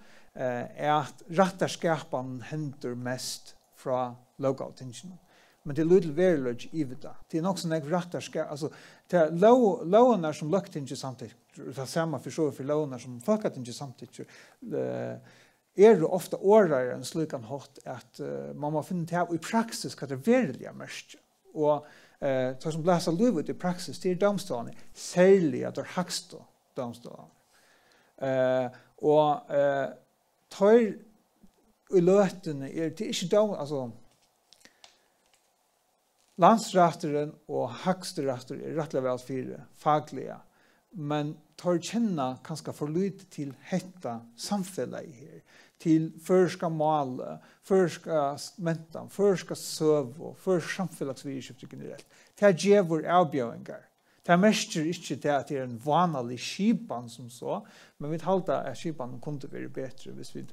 är att rattarskapan händer mest från local tension. Men det är lite verkligt i det. Det är också en rattarskap alltså det är lånar som lagt inte samtidigt det samma för lånar som folkat inte samtidigt är det ofta årare en slukan hot att man måste finna i praxis vad det verkligen mest och så som läsa livet i praxis det är domstolen särskilt att det högsta domstolen och tar i löten är det inte dom alltså landsrättaren och högstarättaren är rättliga väl för fagliga men tar känna kanske för lite till hetta samfället här till förska mål förska mentan förska söv och för samfällagsvirksomhet generellt det ger vår avbjörningar det mäster inte det att det är en vanlig skipan som så men vi halta att skipan kunde vara bättre hvis vi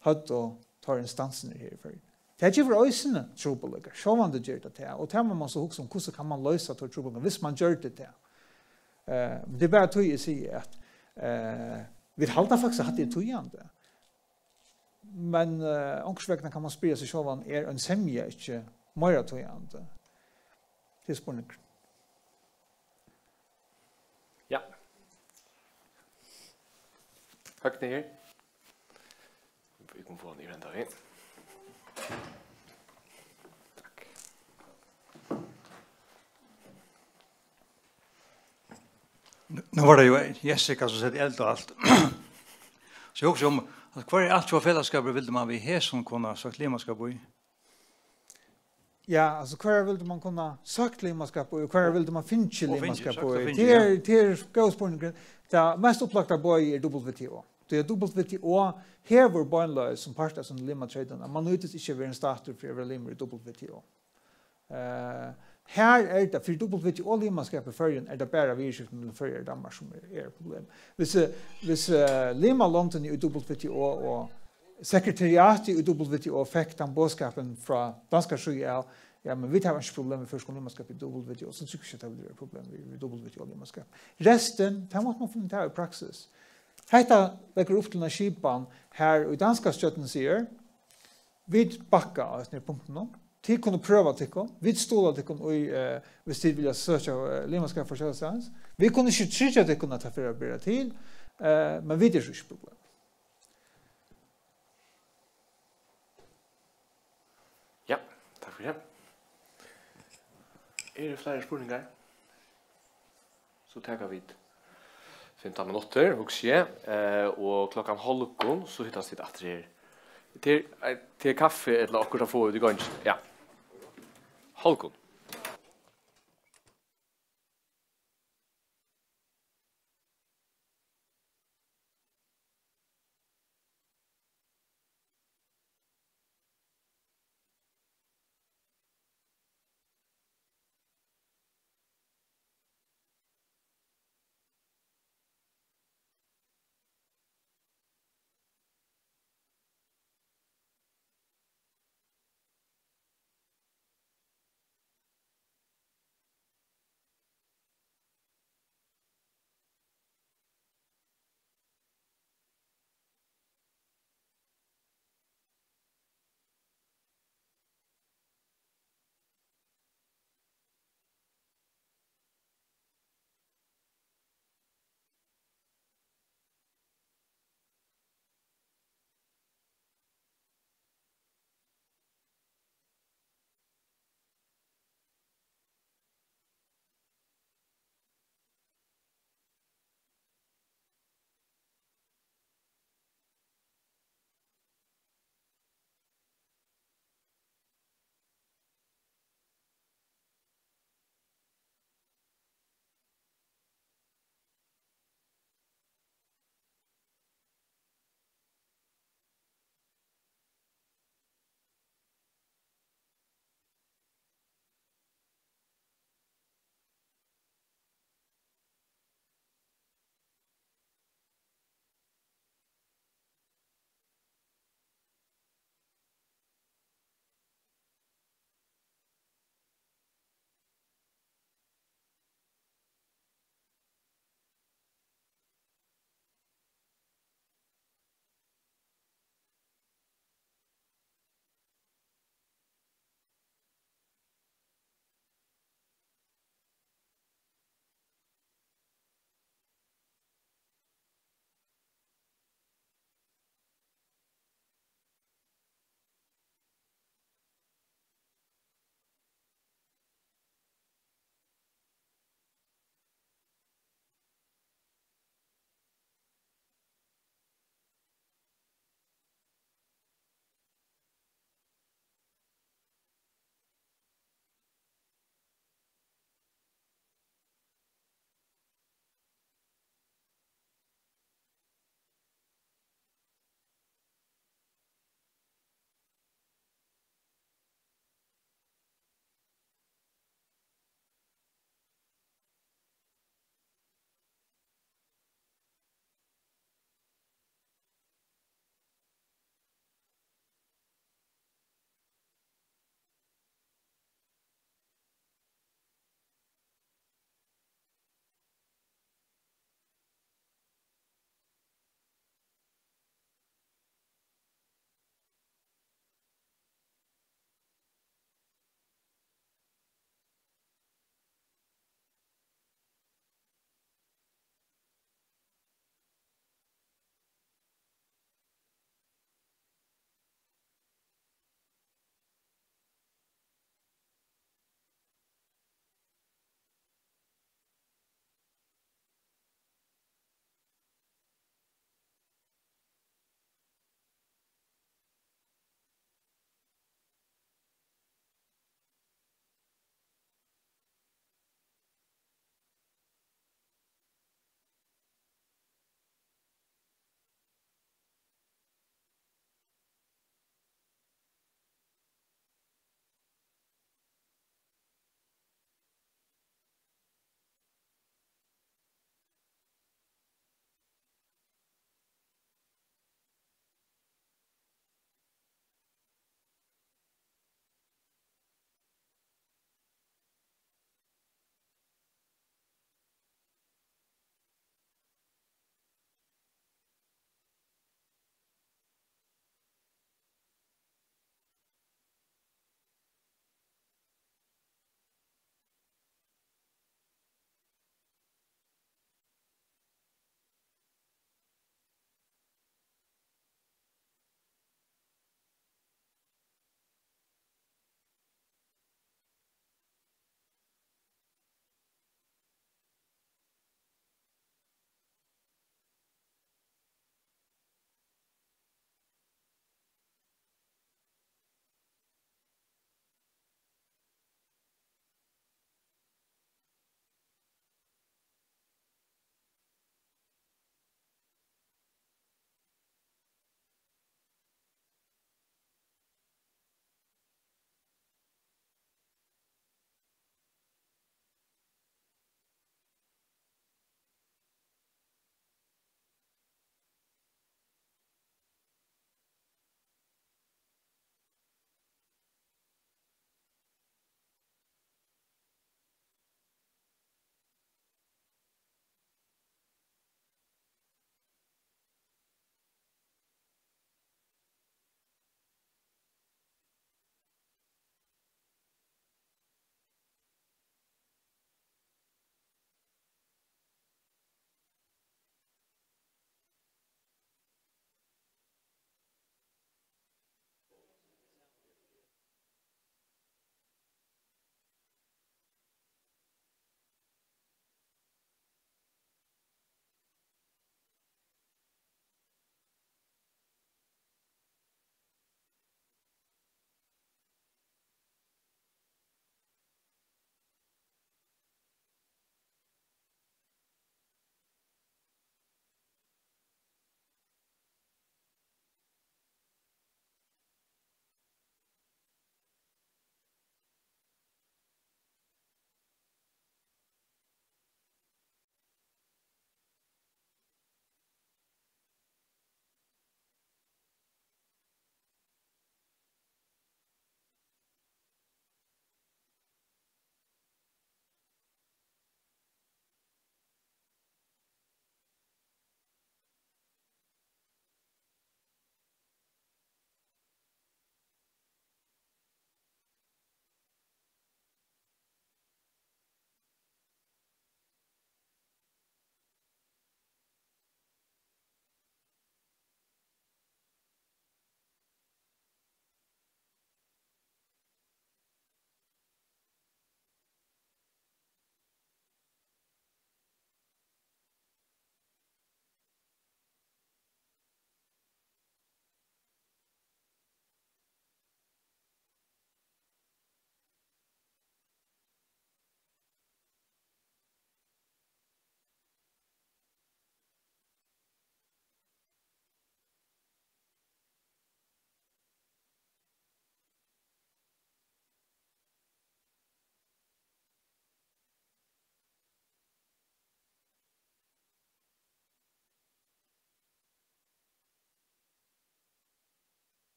hade tar instansen här för det ger ösna trubbelagar så man det gör det och tar man så också om hur kan man lösa det trubbelagar hvis man gör det där det är bara att säga att vi halta faktiskt att det är tojande men ångsvägna kan man spela sig själv är en semja inte mer tojande det är spännande. Ja. Tack ni. Vi kommer få en event här. Tack. Nu var det ju Jessica som sett eld och allt. Så jag också om att kvar är allt för fällskapet vill man vi här som kunna sagt limaskap i. Ja, alltså kvar vill man kunna sagt limaskap och kvar vill man finna limaskap och det är gåspoint det mest upplagda boy är WTO. Det är WTO här var barnlös som part som limatraden. Man nöjdes inte vara en starter för över limmer WTO. Här är det för WTO limaskap för det bara virksomheten för Danmark som är problem. Hvis lima London i WTO och sekretariatet i WTO fick den bådskapen från danska sjöar ja men vi har inte problem med förskolemanskap i WTO så tycker jag att det är problem med WTO-limaskap. Resten, det måste man finna i praxis. Hetta lägger upp till en skipan här i danska stöten säger vi backa av den punkten till kunna pröva tycka vi stolar till kunna och hvis det vill söka limaskap för självstans vi kunde inte trycka det kunna ta för bättre till men vi det är inte problem. Ja, tack för det. Är det fler spurningar? Så tackar vi 15 minuter, husker og klokkan halvgång så hittas det att det till kaffe eller akkurat få det gång. Ja. Halvgång.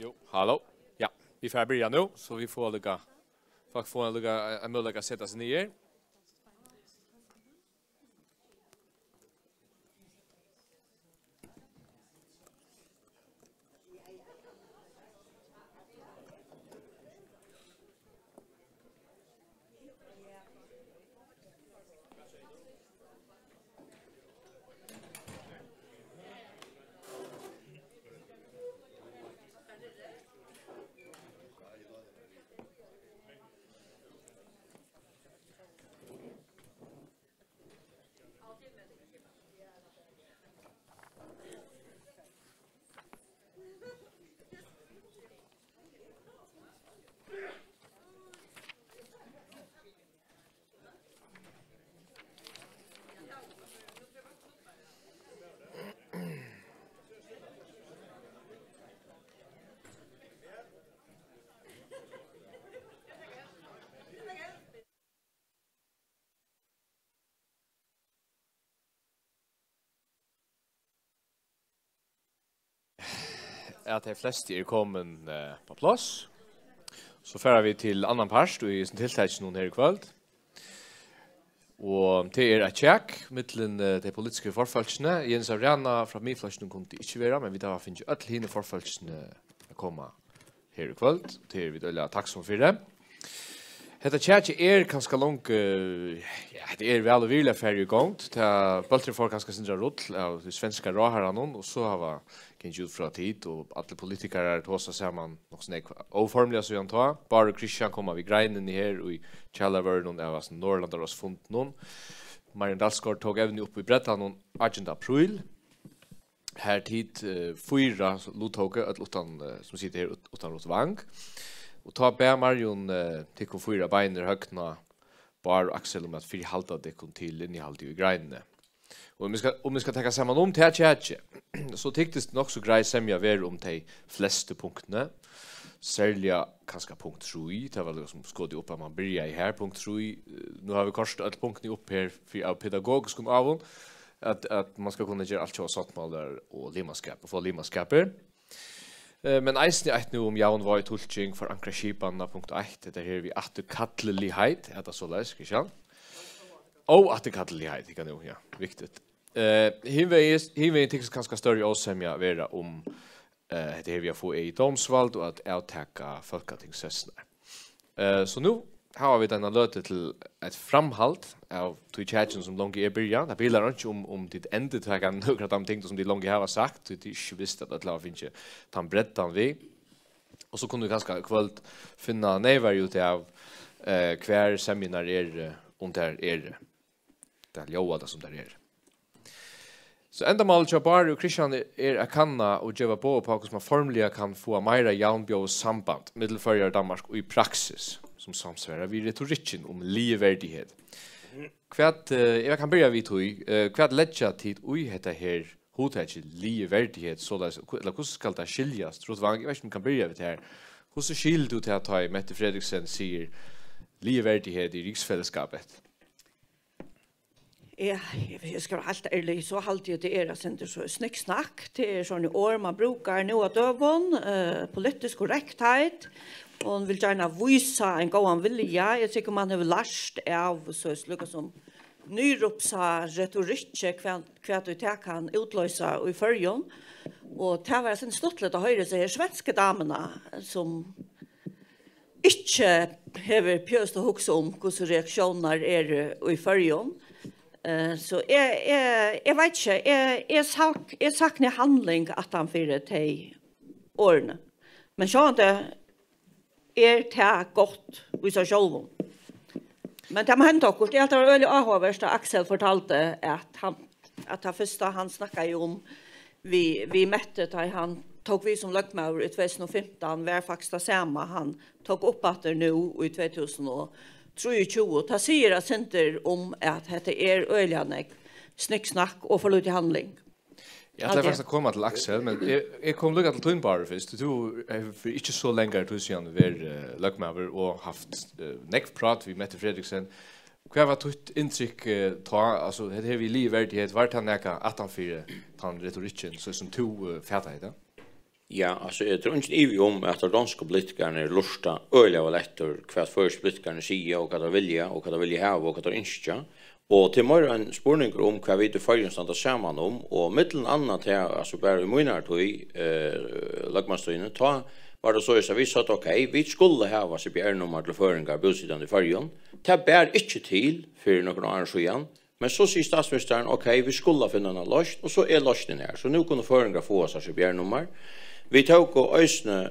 Jo, hallå. Ja, vi får börja nu så vi får en möjlighet att sätta sig ner. Att de flesta är kommen på plats. Så färar vi till annan part och i tilltäcken någon här i kväll. Och det ett check mellan de politiska förfalskna. Jens Arena från Midflashen kunde inte vara, men vi har finns öll hinne förfalskna att komma här i kväll. Det är vi då tacksam för det. Hetta chat ganska långt det är väl och vill färdig igång. Ta bulter för ganska sindra roll av de svenska råherrarna och så har kan ju från tid och alla politiker är tosa samman och snäck oformliga så jag antar bara Christian kommer vi greinen i här och i Challever och av oss Norrland har oss funnit någon Marian Dalsgaard tog även upp i berätta någon agenda april här tid fyra lottoga utan som sitter här utan rotvang och ta bär Marion till fyra beiner högna bar Axel om att för halta det kom till innehållet i greinen. Och om vi ska ta samman om det här så tycktes det nog så grej som jag var om de flesta punkterna. Särskilt kanske punkt 3, det var liksom skådde upp att man börjar i här punkt 3. Nu har vi kanske ett punkt upp här för av pedagogisk avon att man ska kunna göra allt så sattmål och limaskap och få limaskaper. Men eisen är nu om jaun var i tulching för ankraskipanna punkt 8 det här vi att kallelighet är det så läs Christian. Att kallelighet det kan ju ja viktigt. Hinve tycks ganska större osämja vara om det här vi får i domsvald och att avtäcka folketingsessnar. Så nu har vi denna löte till ett framhalt av Twitchen som långt i början. Det bilar inte om ditt ändetagande några av de ting som de långt har sagt. Det är inte visst att det finns inte ta breddan vi. Och så kunde vi ganska kvällt finna nävar ut av kvar seminar om det är det ljoade som det är. Så enda målet jag bara och Christian att kanna och geva på hur man formligen kan få mera jaunbjå samband mellan Danmark och i praxis som samsvarar vid retoriken om livvärdighet. Kvärt jag kan börja vid tog kvärt lägga tid oj heter här hotet livvärdighet så där eller hur ska det skiljas tror jag vet inte kan börja vid här. Hur så skiljer du till att ta Mette Fredriksen säger livvärdighet i riksfällskapet. Jag ska vara helt ärlig så alltid det är sen det så snicksnack det är såna år man brukar nu att övon politisk korrekthet och vill gärna visa en gåan vilja jag tycker man har lärt av så sluka som nyropsa retorik kvart ut kan utlösa i förjon och det var sen stottligt att höra sig svenska damerna som inte har pjöst och huxa om hur reaktioner är i förjon. Så jag vet inte, jag saknar handling att han fyrer till årene. Men så inte det gott i sig själv. Men det har hänt också, det är väldigt avhåverst att Axel fortalte att det första han snackade om vi mätte där han tog vi som lögmaur i 2015 var faktiskt det samma han tog upp att det nu i 2023 ta säger att center om att det är öljande snicksnack och förlut i handling. Jag tror faktiskt komma till Axel men jag kom lugga till Twinbar först du för inte så länge att sen var lögmaur och haft neck prat vi Mette Fredriksen. Vad var ditt intryck ta alltså det här vi livvärdighet vart han näka att han för han retoriken så som två färdigheter. Ja, alltså jag tror inte i om att de danska politikerna lusta öliga och lättor kvart först politikerna säger och vad de vill och vad de vill ha och vad de inte. Och till morgon en spurning om vad vi det förrän standa samman om och mellan annat här alltså bara i månader då i lagmanstöjnen ta var det så att vi sa att okej, vi skulle ha vad så bjärnummer till föringar bosidande i förrän. Det bär inte till för någon annan sjöan. Men så säger statsministern, okej, vi skulle finna en löst, och så är lösten här. Så nu kunde föringar få oss så bjärnummer. Vi tog och ösne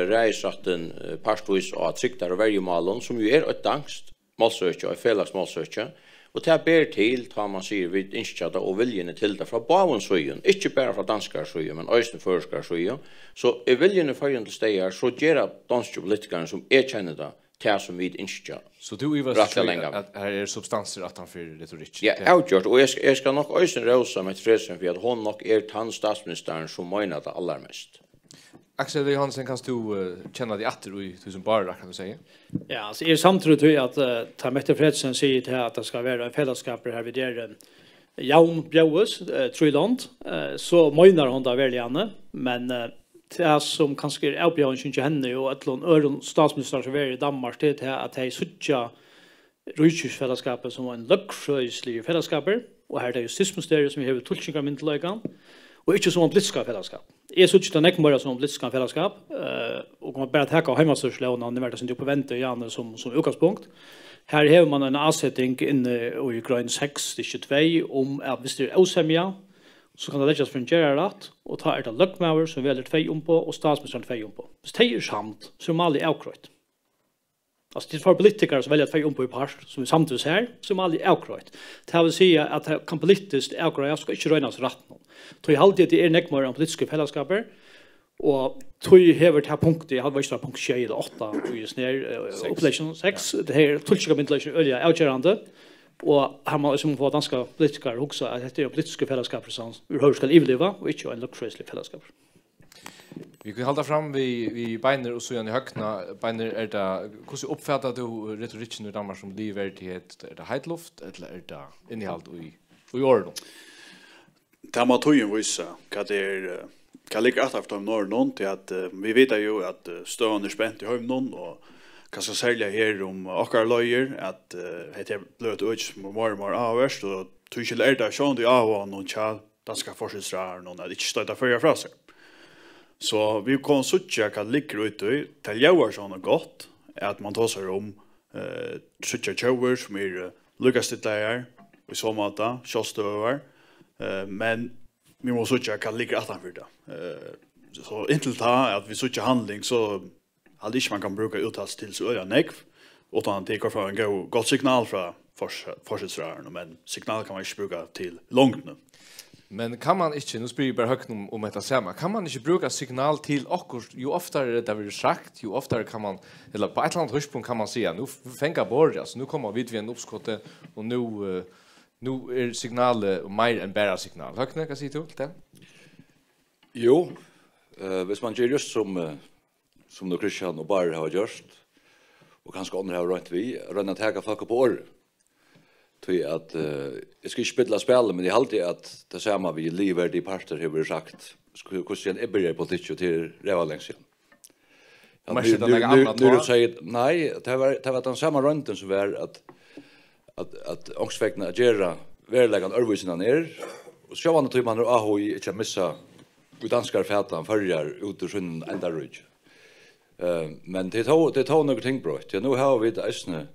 reisratten parstvis av trycktar och värjemalen, som ju är ett danskt målsökja, ett felags målsökja. Och det ber til, tar man sier, vi innskjata og viljene til det fra bavensøyen, ikke bare fra danskersøyen, men øyne førskersøyen. Så er viljene førjen til steg her, så gjør danske politikerne som kjenner det, til som vi innskjata. Så du i hva sier at her er substanser at han fyrer retorik? Ja, avgjort, og jeg skal nok øyne røse med Fredsen, for at hun nok er tann statsministeren som mener det allermest. Axel Johansen, kan du känna dig åter i tusen bara, kan du säga? Ja, alltså är samtidigt att ta Mette Fredsen säger till att det ska vara en fällskap här vid där Jaun Bjaues, Tryland, så menar hon det väl gärna, men det som kanske är uppbjörn inte henne och att någon öron statsminister som är i Danmark det är att det är sucha rujusfällskapet som en luxuöslig fällskaper och här det är justitieministeriet som har tolkningar med lögan. Och inte som en politiska fällskap. Jag såg inte en bara som en politiska fällskap och man bara täcka hemmastorslån och det var det som du på vänta igen som utgångspunkt. Här har man en avsättning inne i grön 6-22 om att hvis det är osämja så kan det läggas för en gerarrat och ta ett luckmauer som väljer 2 på och statsministern 2 på. Så det är samt som aldrig avkröjt. Alltså det är för politiker som väljer 2 på i part som är samtidigt här som aldrig avkröjt. Det vill säga att det kan politiskt avkröjas ska inte röjnas rätt någon. Tog alltid det är nekmar om politiska fällskaper och tog hever till punkt i halvvägstra punkt 6 eller 8 i snär operation 6 det här tulliga ventilation öliga outgerande och har man som får danska politiker också att det är politiska fällskaper som hur ska leva och inte en luxuöslig fällskap. Vi kan hålla fram vi beiner och så igen i högna beiner är det hur uppfattar du retoriken i Danmark som livvärdighet är det heitluft eller är det innehåll i ord? Det man tog en vissa vad det är kan ligga att efter norr till att vi vet ju att stön är spänt i hövnon och kan så sälja här om akar löjer att heter blöt öch more hours och tog ju lära sjön det av någon chal danska forskningsrör någon att inte stöta för fraser. Så vi kan söka kan ligga ute i till jävar såna gott att man tar sig om söka jävar som är Lucas det där vi så mata shostöver men vi måste söka kan ligga utanför det. Så intill ta att vi söker handling så hade inte man kan bruka uttals till så öra nekv utan det går för en gott signal från forskningsrören men signal kan man inte bruka till långt nu. Men kan man inte, nu spyr jag bara högt om detta samma, kan man inte bruka signal till okkur, ju oftare det blir sagt, ju oftare kan man, eller på ett eller annat röstpunkt kan man säga, nu fänga borgas, nu kommer vi en uppskotte och nu är signalet mer än bara signal. Högna, kan säga till det? Jo, hvis man gör just som då Christian och Bar har gjort, och kanske andra har rätt vi, rönna täga folk på år. Tror att jag ska inte spela spel, men det är alltid att det samma vi lever i parter har vi sagt, hur sen är börjar politik till revalensen. Nu säger nej, det var den samma rönten som var att ångsvägna gera verkligen örvisen ner och så var det tror man AHI inte missa ut danskar fätan förjar ut ur sjön ända rug. Men det tar några ting bra. Nu har vi det ösne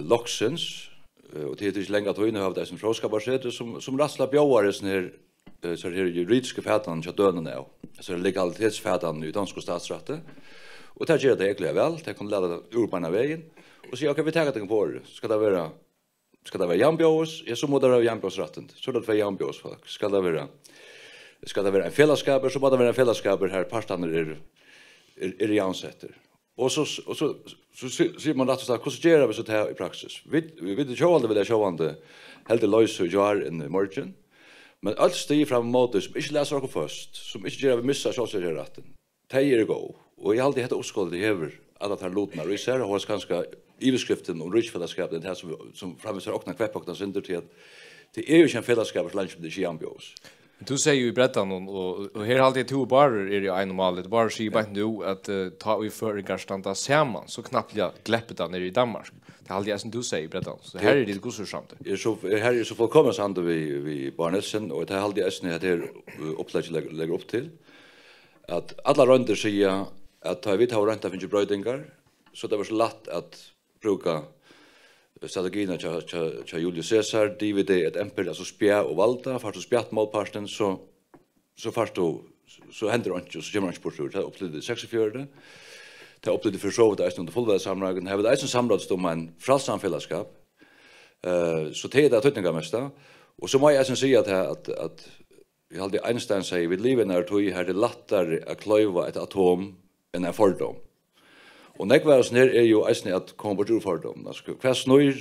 loxens och det är inte längre att vi nu har det som fråskabarsäte som rasslar bjauare sån här så här juridiska fätan så döden är. Så legalitetsfätan i danska statsrätte. Och det gör det egentligen väl. Det kan leda ur på den vägen. Och så kan vi ta det på det. Ska det vara jambjås? Ja, så må det vara jambjåsrätten. Så det är jambjås folk. Ska det vara en fällskap så må det vara en fällskap här parstander är jansätter. Och så ser man rätt så att hur gör vi så här i praxis. Vi vet ju aldrig vill jag inte helt lösa gör in margin. Men allt stiger fram mot som inte läser något först, som inte gör vi missar så ser rätten. Tejer gå. Och jag har alltid hett oskuld det över att han låt mig så här har ganska iveskriften om riksfällskap det här som framvisar och kväppakta synder till att det är ju en fällskap för lunch med det jambios. Du säger ju i berättan och här alltid två barer är det en normalt. Bara så bara nu att ta vi för standa samman så knappt jag gläppet där nere i Danmark. Det är alltid som du säger i berättan. Så här är det gosor samt. Här är så fullkomens hand vi Barnelsen och det är alltid äsne att det upplägg lägger upp till att alla runder säger att vi tar ränta för brödingar så det var så lätt att bruka strategierna till Julius Caesar, DVD ett empire alltså spjä och valta för att spjätt målparten så fast då så händer det inte så kommer inte på så det upplevde 64 det upplevde för så det är under fullvärde samråden har det är en samrådsdom en frälsamfällskap så det är det tutningar mesta och så må jag sen säga att jag hade Einstein säger vi lever när tog här det lättare att klöva ett atom än en fordom. Och nekvärelsen her är ju eisne at komme bort ur fordom. Hva snøyr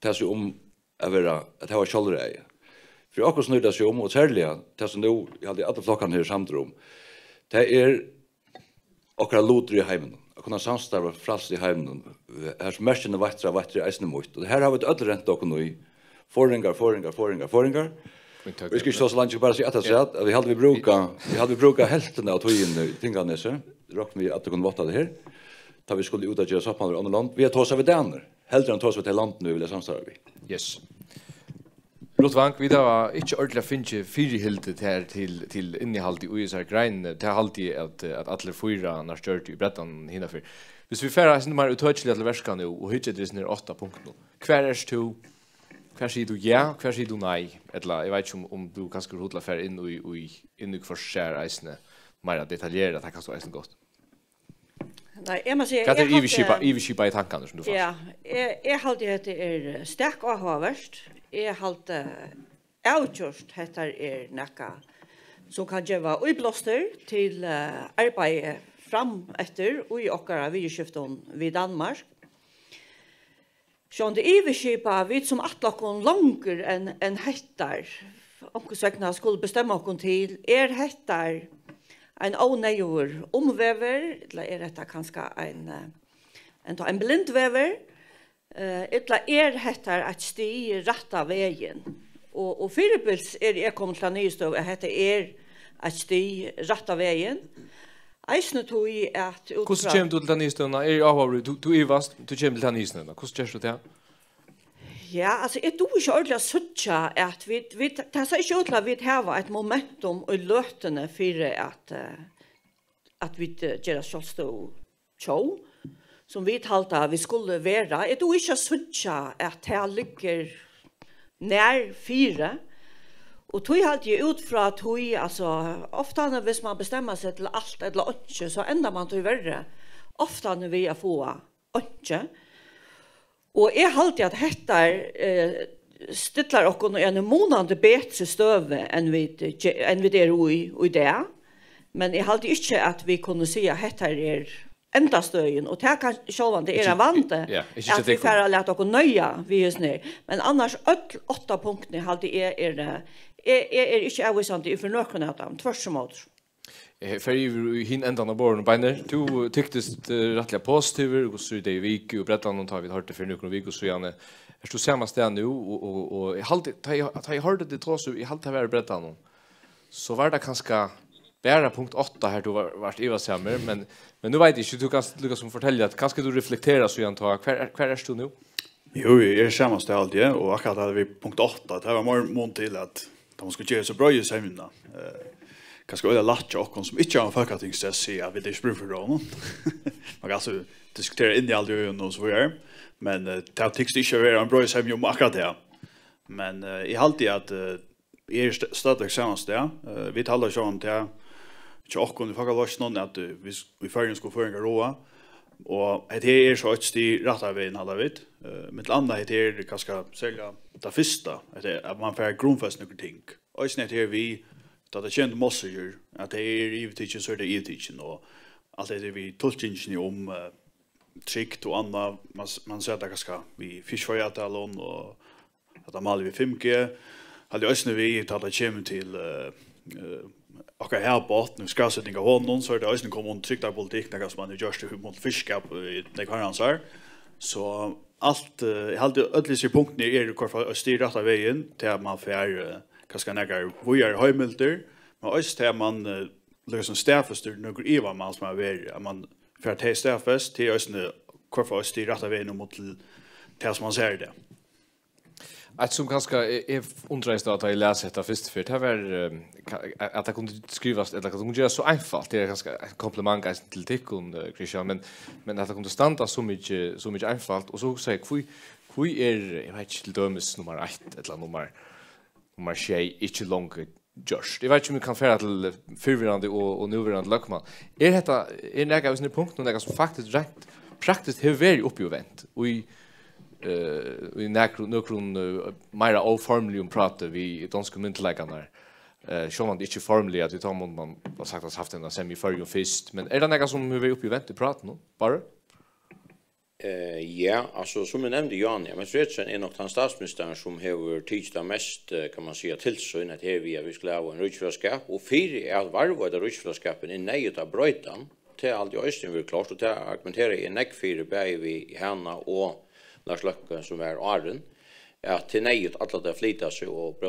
det seg om at det var kjallreie? For akkurat snøyr det seg om, og særlig det som nå, jeg hadde alle flokkene her samt om, det er akkurat loter i heimen. Å kunne samstarve frals i heimen. Her som merkene vatre eisne mot. Og her har vi et ødelrent dere nå i forringar. Vi skal ikke så langt bare si at vi hadde bruka heltene av togene tingene seg. Råkner vi at det kunne våtte det her. Da vi skulle ut av gjøre soppmaler i andre land. Vi har tås av daner. Heldre enn tås av til landet nu vil jeg samstare vi. Yes. Rotvank, vi da var ikke ordentlig finne fyrihildet her til innehalt i USR grein. Det er alltid at alle fyra når størt i brettan hinnafor. Hvis vi færre er mer utøyselig til verska nu, og hittet det er 8 punkter. Hver er du? Hver sier du ja? Hver sier du nei? Eller jeg vet ikke om du kanskje hodla færre inn i forskjær eisene mer detaljeret, det kan stå eisen godt. Nei, jeg må si... Hva er iviskipa i tankene som du fast? Ja, jeg halte at det sterk og avhåverst. Jeg halte avgjørst at det nekka som kan gjøre uiblåster til arbeid fram etter og i okkara vidskiften vid Danmark. Så det iviskipa vi som atlakkon langer enn hettar omkonsvekna skulle bestemme okkon til hettar en oneior omvever, eller detta kanskje en blindvever, eller hettar et sti ratta veien. Og fyrirbils jeg kommet til nystov, at dette et sti ratta veien. Eisne tog i at... Hvordan kommer du til nystøvna? Du ivast, du kommer til nystøvna. Hvordan gjør du det? Ja, altså, jeg tror ikke ordentlig å søtja at det er ikke ordentlig at vi har et momentum i løtene for at vi gjør selvstå tjå, som vi talte vi skulle være. Jeg tror ikke å søtja at det ligger nær 4, og tog alltid ut fra tog, altså, ofte hvis man bestemmer seg til alt eller ikke, så ender man til verre. Ofte vi er få ikke. Og jeg halte at dette stiller oss en måned bedre støve enn vi er i det. Men jeg halte ikke at vi kunne si at dette enda støyen. Og det kan sjåvan, det en vante at vi får lete oss nøye vi er sned. Men annars, 8 punktene halte jeg ikke avvisende for noen av dem, tvers som måter. För i hin ändan av borren och beiner. Du tycktes rättliga positiva och så det i vik och berättade någon tar vi hört det för några veckor så gärna. Jag stod samma sted nu och jag hörde det trots jag hade varit berättade någon. Så var det kanske bara punkt 8 här då vart Eva sämre men nu vet jag inte du kan lyckas som fortälja att kanske du reflekterar så igen ta kvar är du nu? Jo, jag är samma sted alltid och akkurat hade vi punkt 8 det var mer mån till att de skulle göra så bra i sömna. Kanske öde latcha och som inte har folketingsstess säga att vi det sprung för då. Man kan alltså diskutera in i all det och så vidare. Men det tycks inte vara en bra sämja om akkurat det. Men i alltid att stadigt samans det. Vi talar ju om det. Jag och kunde faktiskt vara någon att vi förrän skulle få en roa. Och det så att det rätta vägen alla vet. Med andra det kanske sälja det första att man får grundfast några ting. Och sen det vi da det kjent mosser at det givetitjen så det givetitjen og alt det vi tolkingen om trygt og anna man ser det ganske vi fiskfajatallon og at det maler vi 5G hadde også vi da det kommer til akkurat her på 8 skravsetning av hånden så det også kommer om trygt av politikk når man gjør det mot fiskap i det kvarandre så alt jeg hadde ødeligste punktene hvorfor styrer rett av veien til at man får kanske några vojar höjmilder, men också att man liksom stäffester några Eva man som är att man för att stäffest till just nu kvar oss till rätta vägen mot till som man ser det. Att som ganska är undrast att jag läser detta först för det var att det kunde skrivas eller att det kunde göra så enkelt. Det är ganska komplimang till Tikkun Christian men att det kunde stanna så mycket enkelt och så säger vi jag vet inte till dömes nummer 1 eller nummer 6 inte långt just. Jag vet inte om vi kan färra till förvirrande och nuvarande lökman. Detta näga av punkt något som faktiskt rätt praktiskt har varit uppgivent och i nokron mera oformlium prata vi danska myntläggarna så man inte formligt att vi tar man har sagt att haft en semi för fist men är det något som vi uppe i vänta prata nu bara ja alltså som jag nämnde Jan men Fredsen är nog han statsministern som har teachat mest kan man säga tillsyn att här vi skulle ha en riksfällskap och fyra är varva det riksfällskapen i nej av brötan till allt jag är väl klart och till argumentera i näck fyra bäj vi Hanna och Lars Løkke som Arden att till nej att alla flytta sig och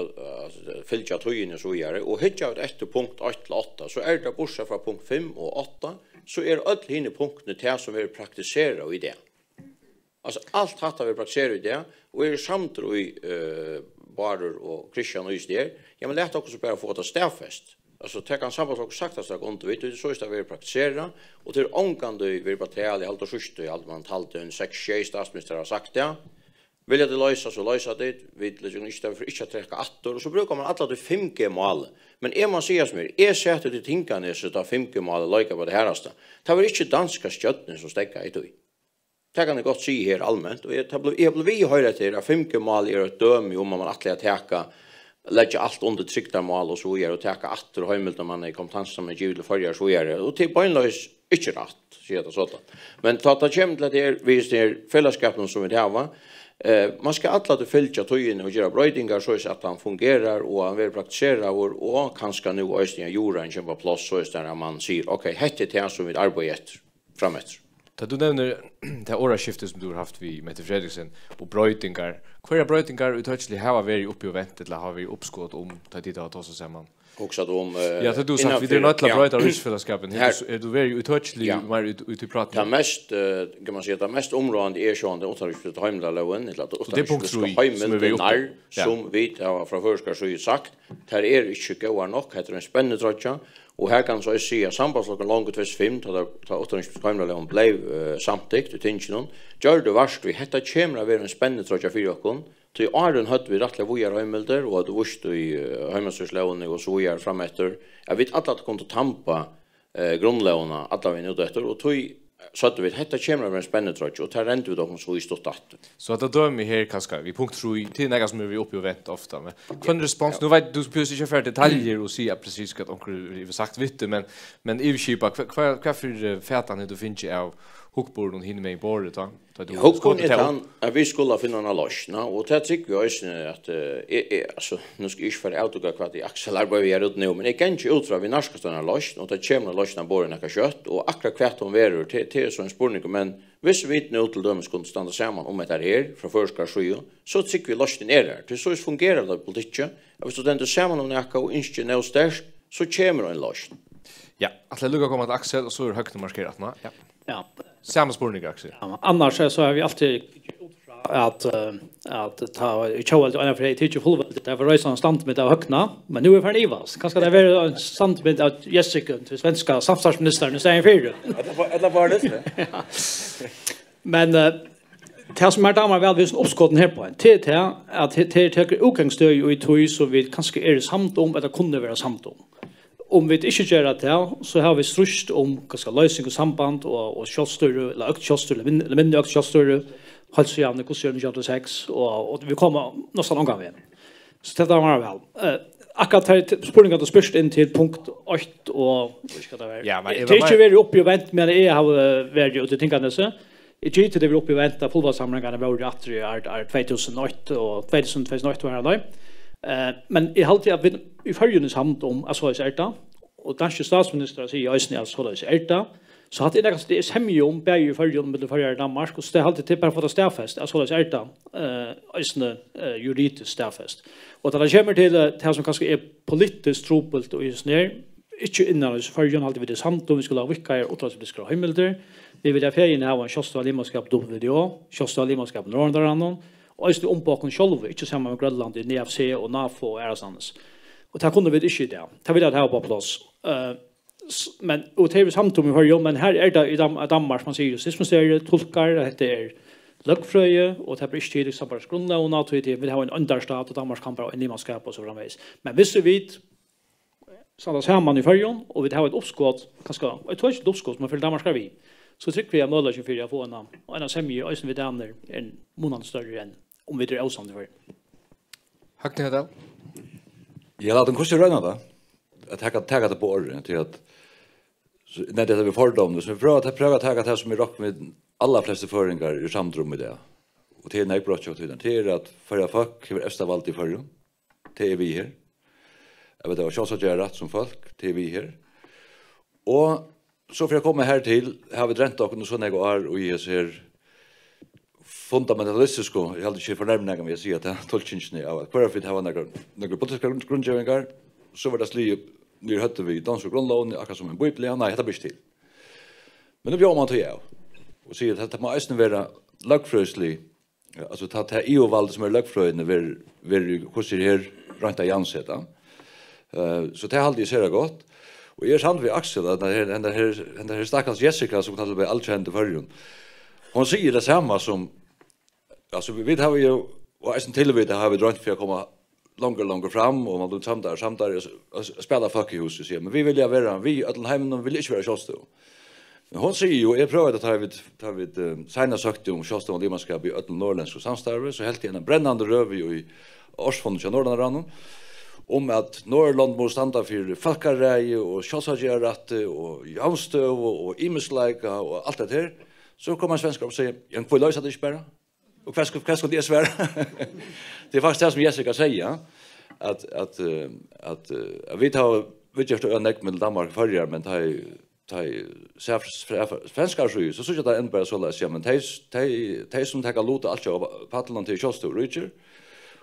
fylla tøyene så vidare och hitcha ut efter punkt 8 till 8 så är det bortsett från punkt 5 och 8 så är alla hinne punkterna till som vi praktiserar i det. Alltså allt hattar vi praktiserar i det och är samt i Barer och Christian och just det. Ja men det också bara få ta stäffest. Alltså det kan samma sak sagt att jag inte vet det så är det vi praktiserar och till ångande vi batalj allt och sist i allt man talte en 6-6 statsminister har sagt det. Vill det lösa så lösa det vi liksom inte för inte att träcka attor och så brukar man alla det 5G mål. Men är man säger som är sätter det tinkande så att 5G mål lika på det häraste. Det var inte danska stjärnor som stäcka i tog. Det kan jag gott se här allmänt och jag blev vi höra till att 5G mål är ett döme om man att täcka lägga allt under tryckta mål och så vidare och täcka attor höjmult när man är kompetens som är givet förra så vidare och till bönlös inte rätt så det sånt. Men ta kommer till det vi ser fällskapen som vi har man ska alla det följa tøyene och göra brödingar så att han fungerar och han vill praktisera och kanske nu östliga jorden som var plats så där man säger okej hette det som vi arbetar framåt. Du nämner det åraskiftet som du har haft vi Mette Fredriksen och brödingar. Vilka brödingar uttryckligt har varit uppe i väntet eller har vi uppskått om att det har tagit så samman? Också om ja det du sagt vi är nöjda att bröda riksfällskapen är du very uttryckligt mer ut i prata. Det mest kan man säga det mest områdande är sjön det återriksfället hemlalagen eller att det punkt som vi har från förskar så sagt här är inte goda nog heter en spännande trotcha och här kan så jag se sambandslagen långt tvås 5 ta återriksfället hemlalagen blev samtidigt utinchen gör det vart vi hetta kemra vara en spännande trotcha för oss. Till Arden hade vi rättliga vojar hemmelder och det vurst i hemmelslån och så vidare framåt. Jag vet att det kunde tampa grundlåna alla vi nu efter och tog så att vi hette kommer med en spännande trotch och tar rent vi då så i stort att. Så att då med här kanske vi punkt 3 till några som vi uppe och vänta ofta med. Från respons nu vet du precis inte för detaljer och se precis vad onkel vi sagt vitt men i skipa vad för färtan du finns av hookboard och hinner med i bordet då. Hookboard är han att vi skulle finna en lösning och det tycker jag är att alltså nu ska jag för autoga kvart i axelarbeid vi är ut nu men det kan inte ultra vi narska såna lösning och det kommer lösning bordet några kött och akkurat kvart om verer till så en spårning men hvis vi nu till dömes kunde stanna samman om det här från förskar så tycker vi lösningen är där. Det så fungerar det politiken. Hvis du den samman om näka och inte nå stärst så kommer en lösning. Ja, att lugga komma till Axel och så är högt markerat va? Ja. Ja. Samma spårning Axel. Ja, annars så har vi alltid att ta i chowl och för teacher full det var röjsan stand med av högna men nu är för Ivas kanske det är en stand med att Jessica till svenska samstadsministern säger för det var det. Men det som damer väl visst uppskotten här på till att det tar utgångsstöd och i tog så vi kanske är samt om att det kunde vara samt om vi inte gör det så har vi strust om ganska lösning och samband och kjoststörre eller ökt kjoststörre eller mindre ökt kjoststörre halsjavne kurser 6 och vi kommer nästan långt av igen. Så det var väl. Akkurat här spårningen att spyrst in till punkt 8 och vad ska det vara? Ja, men det är inte väldigt uppe i vänt men det har varit ute tänkande så. Det är inte det vi uppe i vänta fullvalsamlingarna var att det är 2008 och 2008 var det. Men I halt jag i förjunnes samt om alltså är det och danske statsminister säger jag snällt så det är det Så att det är semje om bäge för med för Danmark och det har alltid till bara för att stäffest. Alltså det är det juridiskt stäffest. Och det kommer till det som kanske är politiskt tropult och just ner inte innan så för alltid det samt om vi skulle ha vilka och trots det ska himmelder. Vi vill ha färgen ha en Kjostad limaskap då video, Kjostad limaskap norrandarannon och just om på kon själv inte samma med Grönland i NFC och NAFO och Erasans. Och det kunde vi inte det. Det vill jag ha på plats. Men och det är samt om vi men här är det i Danmark man säger systemseriet tolkar det lögfröje och det blir inte liksom bara grundlag och något vi vill ha en understat och Danmark kan bara en limaskap och så framvis. Men visst vi så där ser man i förjon och vi har ett uppskott kanske ett tvås uppskott men för Danmark ska vi så tycker vi att möjligt för att få en semje och vi där en månad större än om vi är avstånd för. Hackne det. Jag låter den kursen röna då. Att ta det på ordet till att när det vi fördom så pröva att ta det som är rock med alla flesta föringar i samtrum med det. Och det är nej brott till det är att förra folk över östavalt i förrum. Det är vi här. Jag vet det var så göra rätt som folk det är vi här. Och så för jag kommer här till har vi dränta och så när jag och jag ser fundamentalistiskt jag hade inte förnärmningar med att säga att det tolkningen av att för ha några politiska grundgöringar så var det sli nu hade vi dans och grundlagen akkurat som en bibel nej det blir till. Men nu blir man till jag och säger att det måste vara lagfröslig alltså ta det EU-vald som är lagfröjande ver hur ser här rent janseta. Så det har alltid ser gott. Och är sant vi Axel att den här stackars Jessica som kallar mig allkänd i förrjun. Hon säger det samma som alltså vi vet har vi ju och är till vi det har vi drömt för att komma långt fram och man då samtar spela fuck you så säger men vi vill ju vara vi Ötlenheimen vill inte vara Kjostad. Men hon säger ju jag prövar att ta vid signa sagt om Kjostad och det man ska bli Ötlen Norrlands och samstarve så helt en brännande röv i Årsfonden i Norrland om att Norrland måste standa för folkareje och kjøssagjøret och javnstöv och imesleika och allt det här så kommer svenskar och säger jag får lösa det inte bara och vad ska det svära det är faktiskt det som Jessica säger att vi tar vi just en neck med Danmark förr men ta svenskar så så det ändå bara så läs ja men tej som tar låta allt på Patland till Kjostad Richard.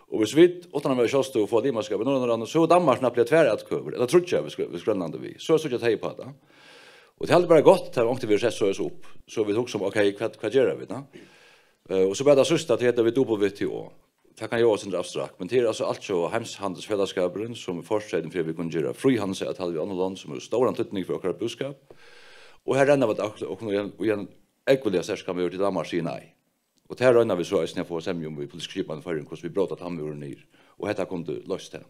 Och hvis vi utan att Kjostad och få det man ska någon så Danmark när blir tväratköver eller tror jag vi Grönland vi så jag tej på det. Och det hade bara gått där ångte vi så upp så vi tog som okej vad gör vi då? Och så började sista att heter vi WTO. Det kan ju vara så abstrakt men det är alltså alltså hemshandelsfällskapen som fortsätter för vi kan göra frihandel att vi andra land som är stor antydning för våra budskap. Och här renner vi och en ekvaliga sätt kan vi göra till Danmark säga nej. Och det här rönnar vi så att jag får semjum i politiska skipan för hur vi brått att han vore ner. Och detta kom du löst det.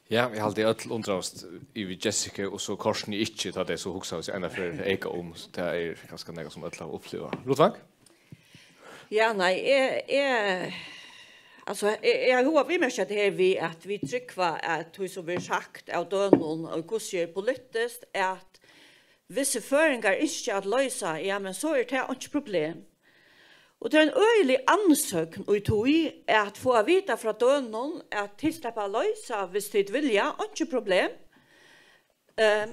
Ja, vi har alltid öll undrast i Jessica och så korsen i inte att det så huxa oss ända för eka om. Så det är ganska näga som öll har uppleva. Rotvang? Ja, nej, alltså jag har vi märkt det här vi att vi tryckva att hur så blir sagt av dönon och hur politiskt att vissa föringar inte att lösa, ja men så är det inte problem. Och det är en öjlig ansökan och tog att få vita från dönon att tillsläppa lösa hvis det vilja, inte problem.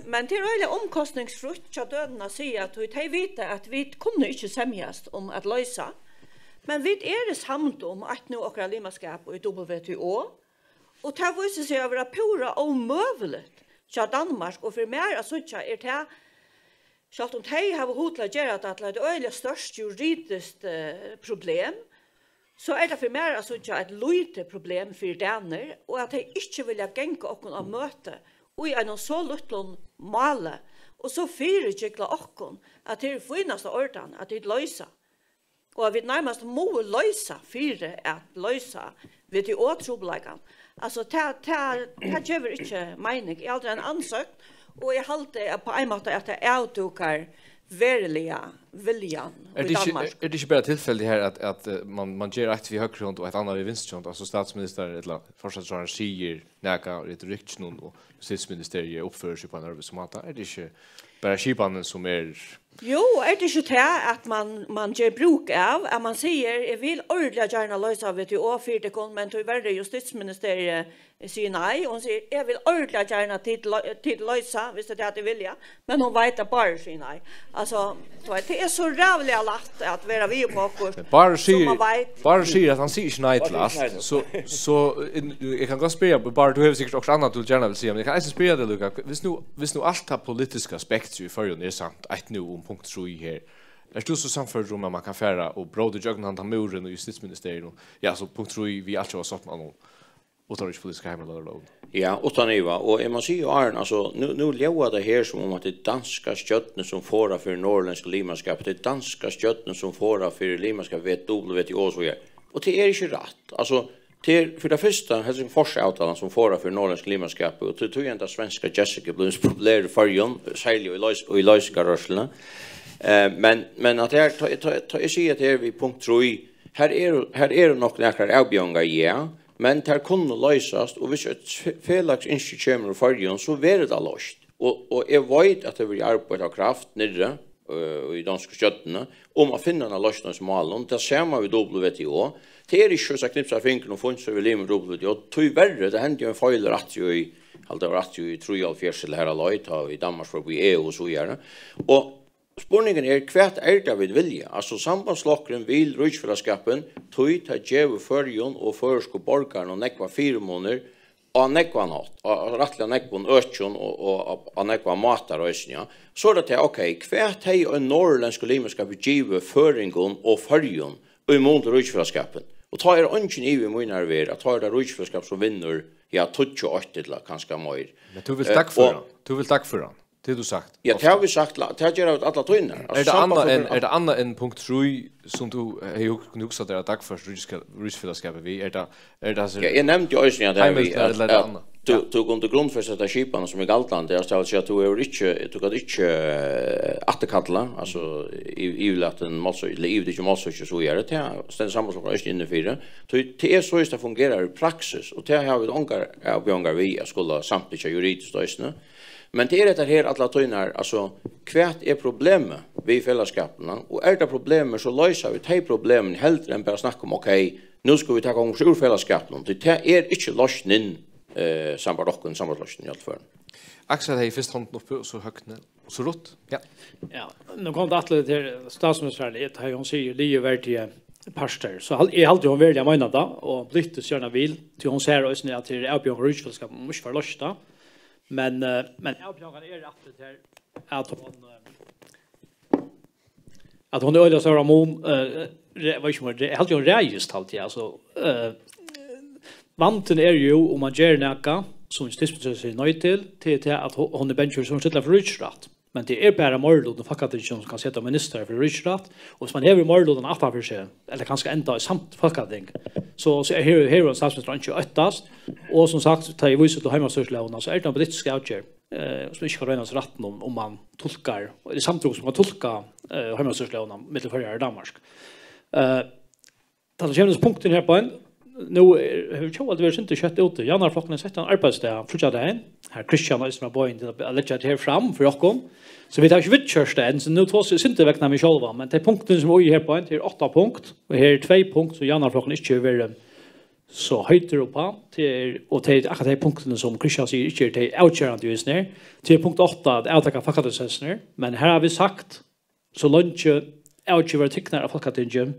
Men det är öjlig omkostningsfrukt att dönorna säger att de vita att vi kunde inte sämjas om att lösa. Men vi är det samt om att nu åkra limaskap och i WTO. Och det visar sig att vara pura omöjligt till Danmark och för mer att sådana är det så att om de har hotlat att det är ett öjligt störst juridiskt problem så är det för mer att sådana ett litet problem för daner och att de inte vill gänka och av möte och i en så liten male och så fyrirkikla okon att det är finaste ordan att det lösa. Och vi närmast må lösa för att lösa vid det åtrobläggan. Alltså det gör inte mening. Jag har aldrig en ansökt och jag halte på en måte att det avdukar verkliga viljan i Danmark. Är det inte bara tillfälligt här att man ger ett vid högrund och ett annat vid vinstrund? Alltså statsminister eller förstatsministern säger näka retoriken och justitieministeriet uppför sig på en arbetsmåte. Är det inte bara skipanen som är Jo, det ikke det at man gjør bruk av, at man sier, jeg vil ordentlig gjerne løse av det til å men til verre justisministeriet sier nei, og hun sier, jeg vil ordentlig gjerne til løse, hvis det er til vilja, men hun vet at bare sier nei. Altså, det så rævlig lagt at være vi på akkurat. Bare sier at han sier ikke nei til alt, så jeg kan godt spørre, bare du har sikkert også annet du gjerne vil si, men jeg kan ikke spørre det, Luka, hvis nu alt har politiske aspekter i førjen er sant, et nu om punkt 3 her, du så samfunnet om at man kan fære og bråde jøgnen han tar muren og justisministeriet, ja, så punkt 3 vi alt var satt med noen, utan ikke politiska hemmeligheter. Ja, utan Eva, og jeg må si jo Arne, altså, nu lever det her som om at det danska stjøttene som får for norrländska limanskap, det danska stjøttene som får for limanskap WTO så gjør. Og det ikke rett. Altså, for det første, Helsingfors-avtalen som får for norrländska limanskap, og det tog enda svenska Jessica Blums populære fargen, særlig og i løysikarørslene. Men at jeg sier at her vi punkt 3, her nok nekkar avbjørnger, ja, men det kunne løses, og hvis et felags ikke kommer i fargen, så vil det løst. Og jeg vet at det vil arbeide av kraft nere i danske støttene, om å finne en løsningsmål. Det ser man ved WTO. Det ikke så knipset av fingeren og funnet seg ved limet WTO. Tyverre, det hendte jo en feil rett jo i 3,5 eller her løyt i Danmark for å bli EU og så gjerne. Og spurningen hva det vi vilja? Altså, sambandslokkeren vil Rujtsfellesskapen tog til djeve førjon og føresko borgeren og nekva 4 måneder og nekva natt, og rettelig nekva øtjon og nekva matar og øsnia. Så det til, ok, hva det en norrländsk limenskap djeve føringen og førjon og imot Rujtsfellesskapen? Og ta ønsken i vi munner ver, at ta det Rujtsfellesskap som vinner, ja, 28 til kanskje mer. Men du vil takk for han. Du vil takk for han. Det du sagt. Ja, det har vi sagt. Det har gjort alla tøyner. Det annet enn punkt 3 som du har huset dere takk for Rujtsfellesskapet vi? Det jeg nevnte jo også at du kom til grunnfestet av skipene som i Galtland, det er at du kan ikke atterkattle, altså i-laten målsøk, eller i-det ikke målsøk, så gjør det. Det er stendig sammenslåk av innenfyrer. Det er så det fungerer i praksis, og det har vi avbjørnger vi skulle samtidig juridisk døysene. Men det dette her alle tøyner, altså, hva problemet vi i fellesskapene, og det problemet, så løser vi de problemene heldre enn bare snakke om, ok, nå skal vi ta gang ur fellesskapene. Det ikke løsning inn samarbeidslokken i alt før. Axel har først hånden oppe, og så høgne, og så rått. Ja. Ja, nå kom det atle til statsministeren, det har hun sier, ligeverdige parster. Så jeg halte hun veldig av møgnet da, og blitt gjerne vil, til hun ser også at det er oppgjøring Rujtsfellesskapet, må ikke være løst da. Men avbjørngan rett til at hun øyla så Ramon jeg halte jo en reist alltid, altså vanten jo om man gjør nekka som justisminister sier nøy til at hun bencher som sitter for Rujtsfellesskap. Men det bare morlåden fakkating som kan sette minister for Rujtsfellesskap, og hvis man hever morlåden for seg, eller kanskje enda i samt fakkating, så her en statsminister ikke øttast, og som sagt, ta i viset til heimansøkslevene, så det en politisk avgjør, som ikke kan røynes retten om man tolkar, eller samtidig som man tolkar heimansøkslevene mittel førre i Danmark. Det kommer punkten her på en, nå har vi tjålet vært ikke kjøtt ute. Jannar flokken har sett en arbeidssted, fortsatt det en. Her Kristian og Øystein har bøyen til å legge det her fram for dere. Så vi tar ikke vitkjørst det enn, så nå tar vi ikke vekkene med selv. Men det punktene som er her på en, det 8 punkt. Og her 2 punkt som Jannar flokken ikke vil være så høytere på. Og det akkurat de punktene som Kristian sier ikke er avkjørende just ned. Til punkt 8, det avtakker fakkatisessene. Men her har vi sagt, så langt avkjører tykkene av fakkatisessene,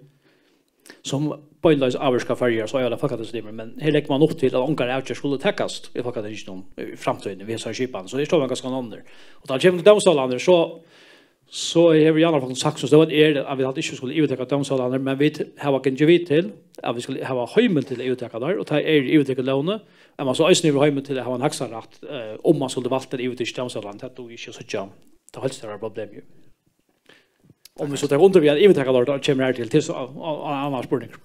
som bøynløs avvarska farger, så er det fakkatisessene. Men her legger man opp til at ångre avkjør skulle tekkast i fakkatisessene i fremtiden, ved seg skipene. Så det står man ganske andre. Og da kommer til domstolene, så har vi gjerne sagt så det at vi ikke skulle ivetekka domstolene, men vi har ikke vidt til at vi skulle ha høymel til å ivetekka der, og det ivetekka lovene. Men man så øyne vil høymel til å ha en haksarrett om man skulle valgt det ivetekka domstolene. Det er ikke så tjent. Det er helst det er problem jo. Om vi så tar under vi at ivetekka der, da kommer her til andre spørninger.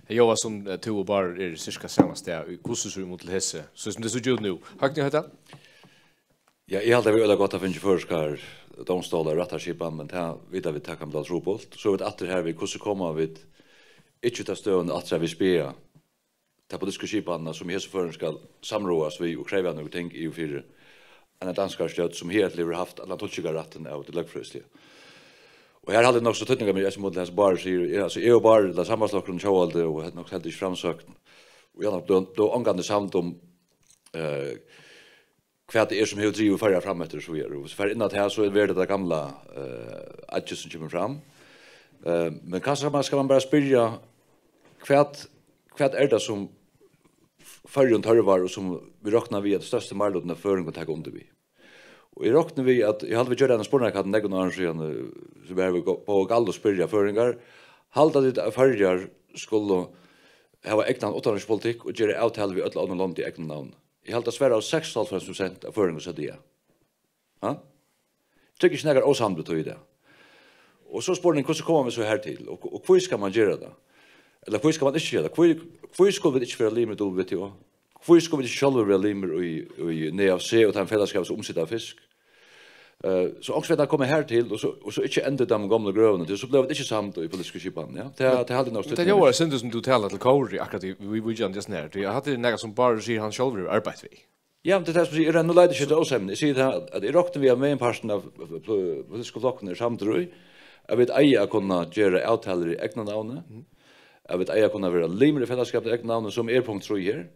Jag var som to och bara cirka senast där i kursen mot Hesse. Så som det så gjort nu. Har ni hört det? Ja, jag hade väl gott att finna förskar domstolar rättarskipan, men det vet vi tackar med Robolt. Så vet att det här vi kursen kommer vid inte ta stund att vi spela. Ta på diskussionerna som Hesse förn ska samråas vi och kräva något ting i för en dansk stöd som helt lever haft alla tolkiga rätten av det lagfrösliga. Och här hade det också tydningar med som modell bara säger alltså är bara det samma slag från Charles och det nog helt inte framsökt. Och jag då angående samt om kvart det som hur driver förra fram efter så är och för innan det här så är det gamla adjust som kommer fram. Men kanske man ska bara spyrja kvart är det som förrun törvar och som vi räknar vi att största marlodna föring att ta under vi. Och jag räknar vi att jag hade vi gjort en spårning att någon annan så behöver vi på gallo spyrja föringar. Halda det att förjar skulle ha egnan åtgärdspolitik och göra avtal vi alla andra land i egna namn. Jag hade svära av 6,5% av föringar så det. Ja? Tycker inte några osamlet i det. Och så spårning hur kommer vi så här till och hur ska man göra det? Eller hur ska man inte göra det? Hur ska vi inte vara limer då vet jag? Hur ska vi inte själva vara limer i NFC och ta en fällskap som omsätter fisk? Så också vet kommer här till och så inte ända de gamla grövna så blev det inte samt i politiska skipan ja det hade nog stött. Det var synd som du talar till Kauri akkurat vi just när jag hade några som bara ser han själv arbete vi. Ja men det är som säger den leder sig också men ser det att i rockten vi har med en parten av politiska flocken samtidigt. Jag vet ej kunna göra avtal i egna namn. Jag vet ej kunna vara limer i fällskap i egna namn som punkt 3 här.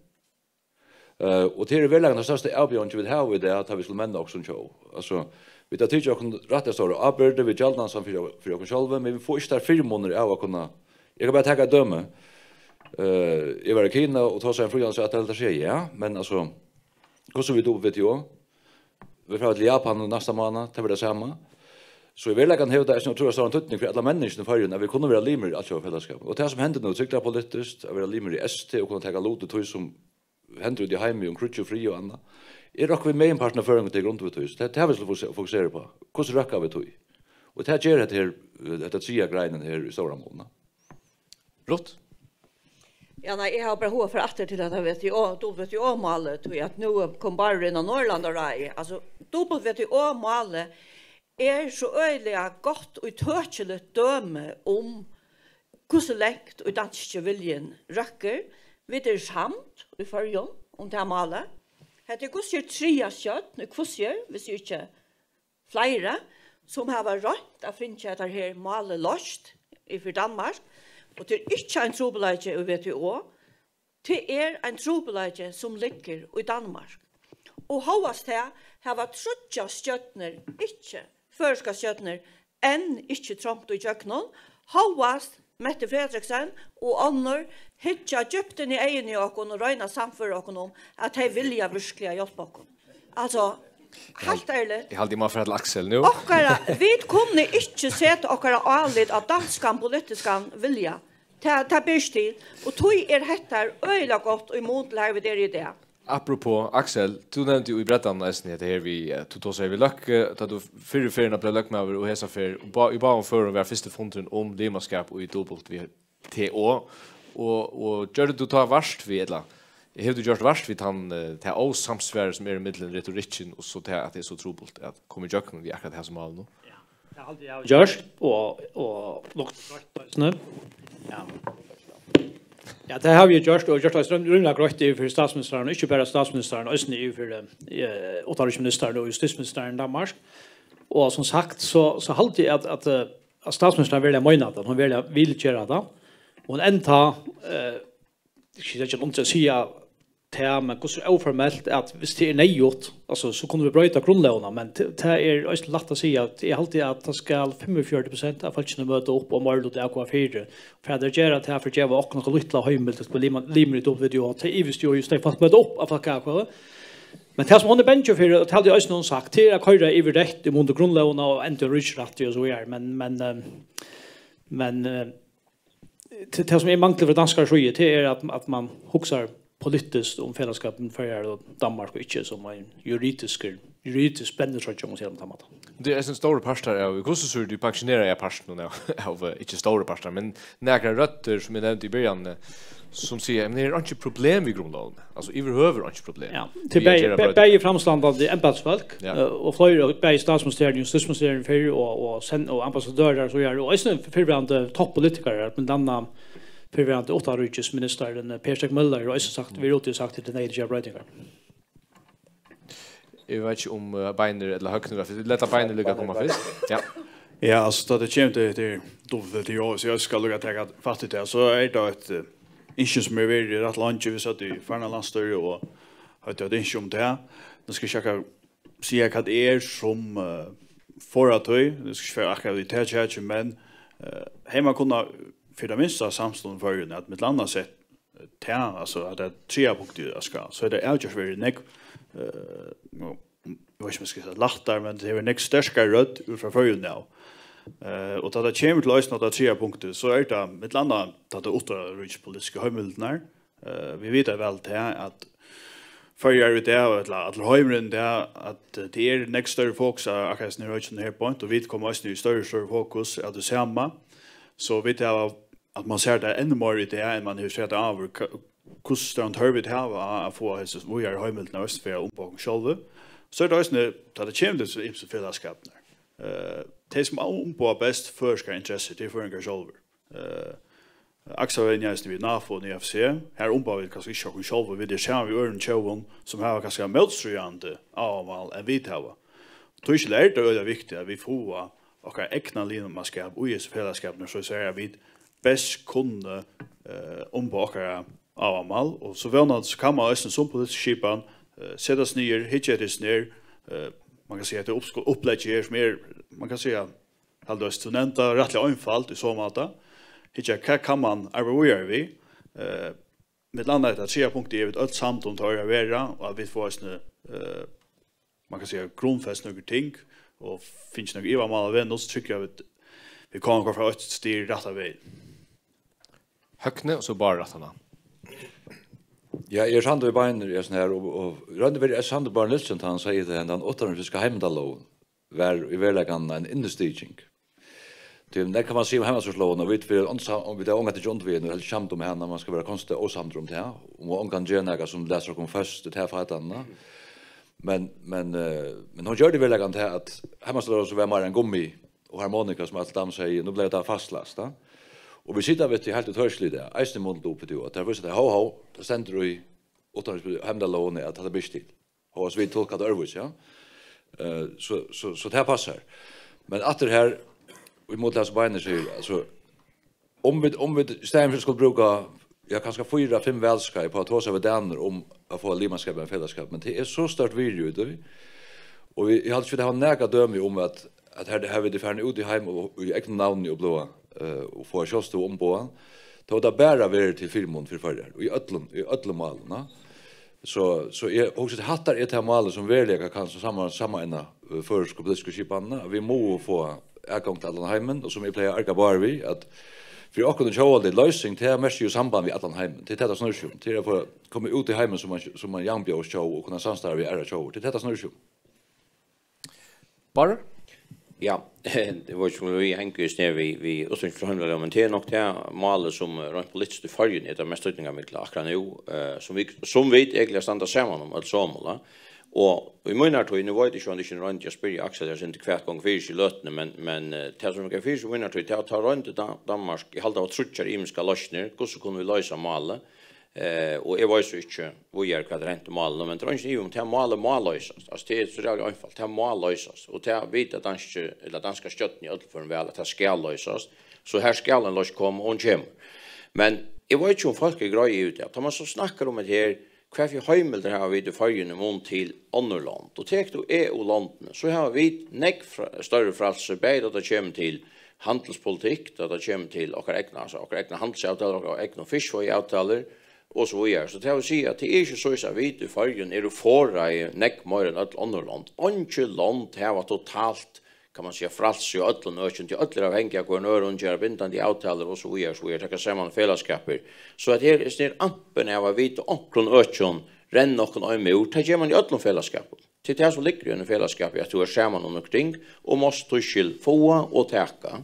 Och det är väl den största avgörande vi har det att vi skulle männa också show. Alltså vi tar tycker jag rätta står arbete vi gällande som för oss själva men vi får inte 4 månader av att kunna jag kan bara ta ett döme i var Kina och ta sig en freelance att det sker ja men alltså hur så vi då vet jag vi får till Japan nästa månad det blir det samma så vi vill kan hävda att jag tror att det är en tutning för alla människor i förrjun när vi kunde vara limer i allt fällskap och det som händer nu cykla politiskt att vara limer i ST och kunna ta låt och som händer ut i hemma och krutch och fri och annat. Är dock vi med en partner för till grundvuthus. Det har vi skulle fokusera på. Hur räcker vi till? Och det ger det här att säga grejen här i stora månader. Rott. Ja, nej, jag har bara hova för att till att jag vet ju då vet ju om alla tror jag att nu kom bara in i Norrland och rej. Alltså då vet ju om alla är så öliga gott och törsligt döme om hur så läkt och danske viljen räcker. Vi är samt i förrjun om det här malet. Det är kusser 3 kött, nu kusser, vi ser inte flera, som har varit rätt att finna att det här malet löst i för Danmark. Och det är inte en trobeleidje i WTO, det är en trobeleidje som ligger i Danmark. Och hovast det har varit trutja stjötner, inte förska stjötner, än inte tråmt i köknen, hovast Mette Fredriksen och Annor hitja djupten i egen i åkon och röjna samför åkon om att de vilja virkliga hjälpa åkon. Alltså, helt ärligt. Jag hade man för att Axel nu. Vi kunde inte sätta åkara alit av danskan politiskan vilja. Ta bäst till. Och tog hettar öjla gott och emot lär vi det i det. Apropå Axel, du nämnde ju i berättan nästan att det här vi tog sig vid Löck, att du fyra när Löck med över och hesa för i bara för att vara första fonden om limaskap och i dubbelt vi TO och gör du tar värst vid eller har du gjort värst vid han till oss samsvär som är i mitten retoriken och så till att det är så trubbelt att kommer jag vi akkurat det här som all nu. Ja. Det har alltid jag gjort och lukt nu. Ja. Ja, det har vi gjort och gjort det rymliga grönt i för statsministern, inte bara statsministern, utan i för utrikesministern och justitieministern i Danmark. Och som sagt så alltid att statsministern vill mena att hon vill göra det. Hon ända inte om att säga till men hur så oformellt att hvis det är nejot alltså så kunde vi bryta grundlagarna men det är också lätt att säga att det är alltid att det ska 45% av folket möta upp och mål det AK4 för att det gör att här för jag var också något lilla hemligt på limit upp video att i visst ju just det fast möta upp av AK men det som hon är bench för att hade också någon sagt till att köra i rätt i mot grundlagarna och inte rätt och så är men det som är manglar för danskar så är det att man huxar politiskt om fällskapen för Danmark och inte som en juridisk spännande om sedan tamat. Det är en stor pastor av hur så du pensionerar jag pastorn av inte stora pastor men några rötter som är nämnt i början som säger men det är inte problem vid grundlagen. Alltså överhuvud inte problem. Ja, till bägge framstående ämbetsfolk och flera bägge statsministeriet, justitieministeriet för och ambassadörer så gör och istället för toppolitiker men denna förvärande utrikesministern Per Möller har sagt vi har sagt till nej till writing. Jag vet inte om Beiner eller Höckner för det lätta Beiner ligga komma först. Ja. Ja, alltså det kommer till dubbelt till år så jag ska lugga ta fatt i det så är det ett issue som är väldigt rätt lunch vi satt i förna landstör och hade det issue om det. Nu ska jag checka se vad det är som för att det ska för aktivitet men hemma kunna för det minsta samstånd för att med landa sett alltså att det 3 punkter ska så det är just very neck vad ska man säga lachtar men det är next starka röd från förrjun nu. Och då det kommer till lösning av 3 punkter så är det med landa att det åter rich politiska hemildnar. Vi vet väl det att förr det att höjmen det att det är next större fokus akkurat när röchen här point och vi kommer att nu större fokus att det samma så vet jag att man ser det ännu mer i det än man hur ser det av kostnaden hör vi det här att få vi är höjmen öst för uppbyggnad själva så är det också att det kommer till så fällskapna det som på bäst för ska intresse det för en själva Axel Venjas vi NAFO och NFC här ombau vi kanske inte själva vi det ser vi örn tjovon som har kanske motströjande avval en vit hava. Tror inte det är det viktigt att vi får och äkna linmaskap och i fällskapna så säger vi bäst kunde ombaka avval och så väl så kan man östen som politisk skipan sättas ner hitches ner man kan säga att det upplägger mer man kan säga halda studenter rättligt einfalt i så måte Hitcha kan man arbeta vi med landet att 3 punkter är ett samt om tar vara och vi får en man kan säga grundfäst några ting och finns några Eva mal vänner så tycker jag att vi kan gå för ett steg rätta väg. Hökne och så bara rättarna. Ja, jag sann det bara en sån här och rönde väl sann det bara Nilsson han säger det den 800 ska hemdallo var i verkligen en industry det kan man se hemma så slå och vet vi om vi det ångat till John eller skämt om henne man ska vara konstigt och samt om det här och om kan gärna som läser kom först det här för att andra men hon gör det väl att att hemma så var mer en gummi och harmonika som allt dam säger nu blev det fastlasta och vi sitter vet helt ut hörsligt där ästen mot upp det att det var så ho det ständer i 800 hemdalone att det blir still och så vi tolkar det över ja så det här passar men att det här vi måste läsa bara säger alltså om vi stämmer skulle bruka jag kanske 4-5 välskap på att ta sig över den om att få limanskap en fällskap men det är så stort video då och vi har ju det har näga döme om att här vi det för ut i hem och i egna namn och blåa och få just då om på då det bära ver till filmon för förr och i öllum malna så är också det hattar ett här mal som verkligen kan så samma ena för politiska skipanna vi må få gång till Allenheimen och som vi plejer arka bara vi att för jag kunde köra det lösning till mest ju samband med Allenheimen till detta snurrsjum till att få komma ut i hemmen som man jambjör show och kunna samstarva vi är show till detta snurrsjum. Bara ja, det var ju vi hänger just ner vi och så förhandlar om det nog det mål som rent politiskt förgyn är det mest utnyttjar med akkurat nu som vi egentligen stannar samman om att samla och vi menar att nu var det ju inte runt jag spelar Axel jag inte kvart gång för i lötne men det som kan för så menar att jag tar runt Danmark i halva trutchar i ska lösner hur så kunde vi lösa målet och jag var ju inte vad gör kvadrant mål men tror inte ju om det mål lösas alltså det är så jävla enkelt det mål lösas och det vet att danska stötten i öll för en väl att det ska lösas så här ska den lös komma och kommer men jag var ju folk är grej ut att man så snackar om det här kvar för hemmelder har vi det förgyn mot till andra land och tek då EU-landen så har vi näck större frälse bättre att det kommer till handelspolitik att det kommer till och egna handelsavtal och egna fiskavtal och så vidare så det vill säga att det är ju så att vi det förgyn är för i näck mer än ett andra land inte land har totalt kan man säga frälse och alla nöjen till alla avhängiga går och gör bindande avtal och så vidare så jag kan säga man fällskaper så att det är ampen av att vita onkeln öchen renna och emot det ger man i alla fällskaper till det som ligger i en fällskap att du är samman om någonting och måste skill få och täcka